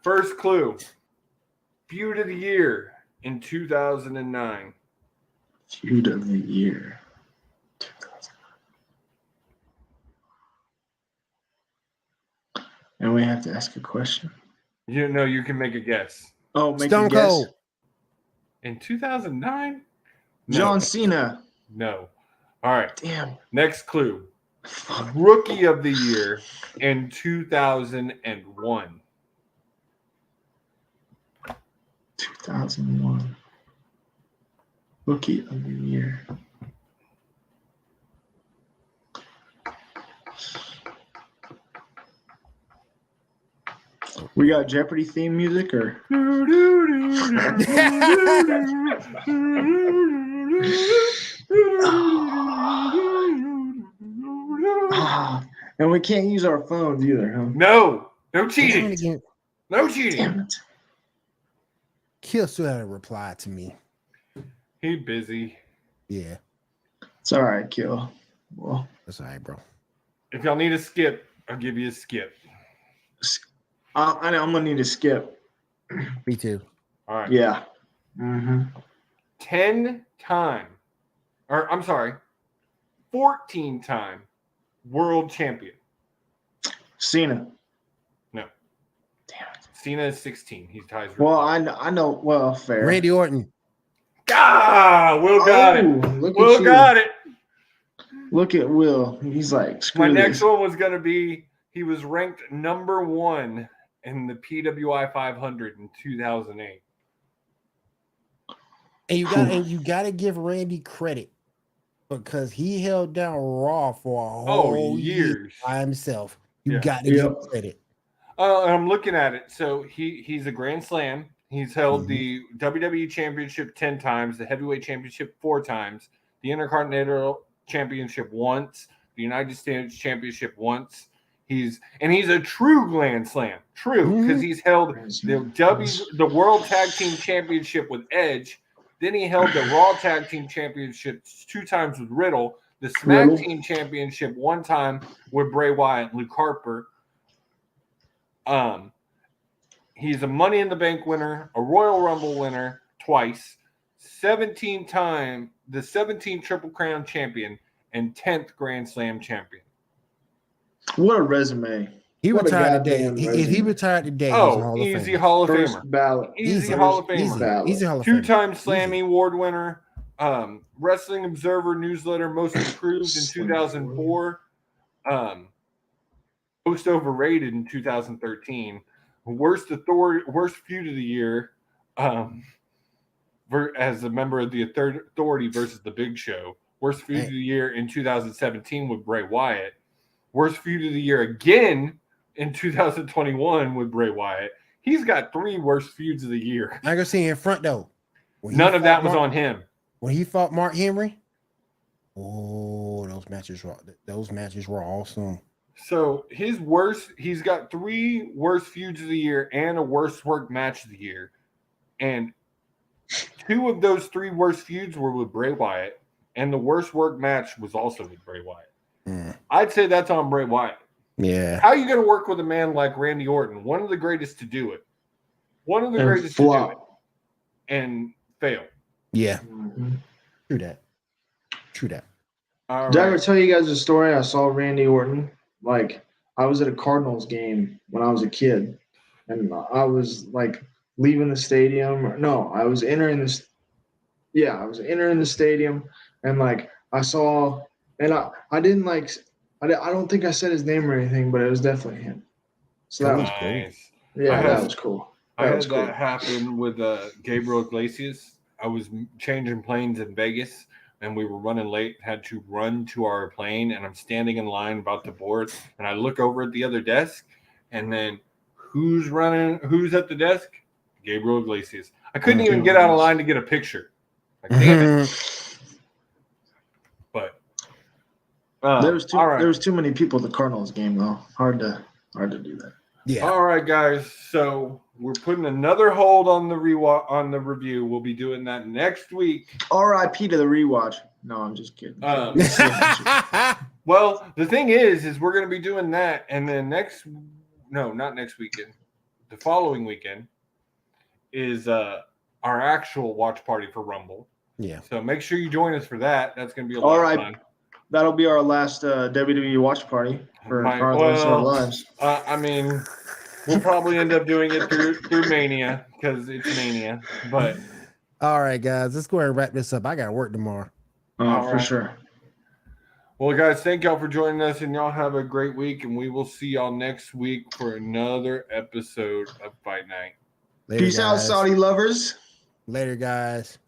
First clue. Feud of the year in 2009. Feud of the year. 2000. And we have to ask a question. You know, you can make a guess. Oh, make Stone a guess. Cold. In 2009? John Cena. No. All right. Damn. Next clue. Fuck. Rookie of the year in 2001. 2001. Rookie of the year. We got Jeopardy theme music or and we can't use our phones either, huh? No Damn cheating. it again. No cheating. Damn it. Kill still had a reply to me. He busy. Yeah, It's all right, Kill. Well, that's all right, bro. If y'all need a skip, I'll give you a skip. I know I'm gonna need to skip. Me too. All right. Yeah. Mm-hmm. 10-time, or I'm sorry, 14-time world champion. Cena. No. Damn it. Cena is 16. He ties. Well, I know. Well, fair. Randy Orton. Will got it. Look Will at you. got it. Look at Will. He's like, screw My this. next one was going to be, he was ranked number 1 in the PWI 500 in 2008. And you got to give Randy credit because he held down Raw for a whole year years. by himself. You Yeah. got to give him credit. I'm looking at it. So he's a Grand Slam. He's held Mhm. the WWE Championship 10 times, the Heavyweight Championship 4 times, the Intercontinental Championship once, the United States Championship once. He's a true Grand Slam. True, because he's held the World Tag Team Championship with Edge Then he held the Raw Tag Team Championships 2 times with Riddle, the Smack Team Championship 1 time with Bray Wyatt and Luke Harper. He's a Money in the Bank winner, a Royal Rumble winner twice, 17-time the 17th Triple Crown champion, and 10th Grand Slam champion. What a resume. He What a retired today. goddamn If he resume. retired today, he's a Hall of easy Famer. Hall of First Famer. ballot. Easy Hall of Famer. Easy Hall of Famer. 2-time Slammy Award winner. Wrestling Observer newsletter most improved in 2004. Most overrated in 2013. Worst feud of the year. As a member of the Authority versus the Big Show. Worst feud of the year in 2017 with Bray Wyatt. Worst feud of the year again in 2021 with Bray Wyatt. He's got 3 worst feuds of the year. I can see in front though. None of that was on him. When he fought Mark Henry, those matches were awesome. So he's got 3 worst feuds of the year and a worst work match of the year. And 2 of those 3 worst feuds were with Bray Wyatt, and the worst work match was also with Bray Wyatt. I'd say that's on Bray Wyatt. Yeah. How are you going to work with a man like Randy Orton, one of the greatest to do it? One of the greatest to do it. And fail. Yeah. True that. Did I ever tell you guys a story? I saw Randy Orton. Like, I was at a Cardinals game when I was a kid, and I was like leaving the stadium. No, I was entering this. Yeah, I was entering the stadium, and like I saw, and I didn't like. I don't think I said his name or anything, but it was definitely him. So that was cool. Yeah, that was cool. I had that happen with Gabriel Iglesias. I was changing planes in Vegas, and we were running late, had to run to our plane, and I'm standing in line about to board, and I look over at the other desk, and then who's at the desk? Gabriel Iglesias. I couldn't even get out of line to get a picture. Like, damn it. But there was too many people at the Cardinals game though. Hard to do that. Yeah. All right, guys. So we're putting another hold on the review. We'll be doing that next week. R.I.P. to the rewatch. No, I'm just kidding. Well, the thing is we're going to be doing that, and then not next weekend. The following weekend is our actual watch party for Rumble. Yeah. So make sure you join us for that. That's going to be a lot of fun. That'll be our last WWE watch party for our lives. I mean, we'll probably end up doing it through Mania because it's Mania. But all right, guys, let's go ahead and wrap this up. I got to work tomorrow. For sure. Well, guys, thank y'all for joining us, and y'all have a great week, and we will see y'all next week for another episode of Fight Night. Later, Peace out, Saudi lovers. Later, guys.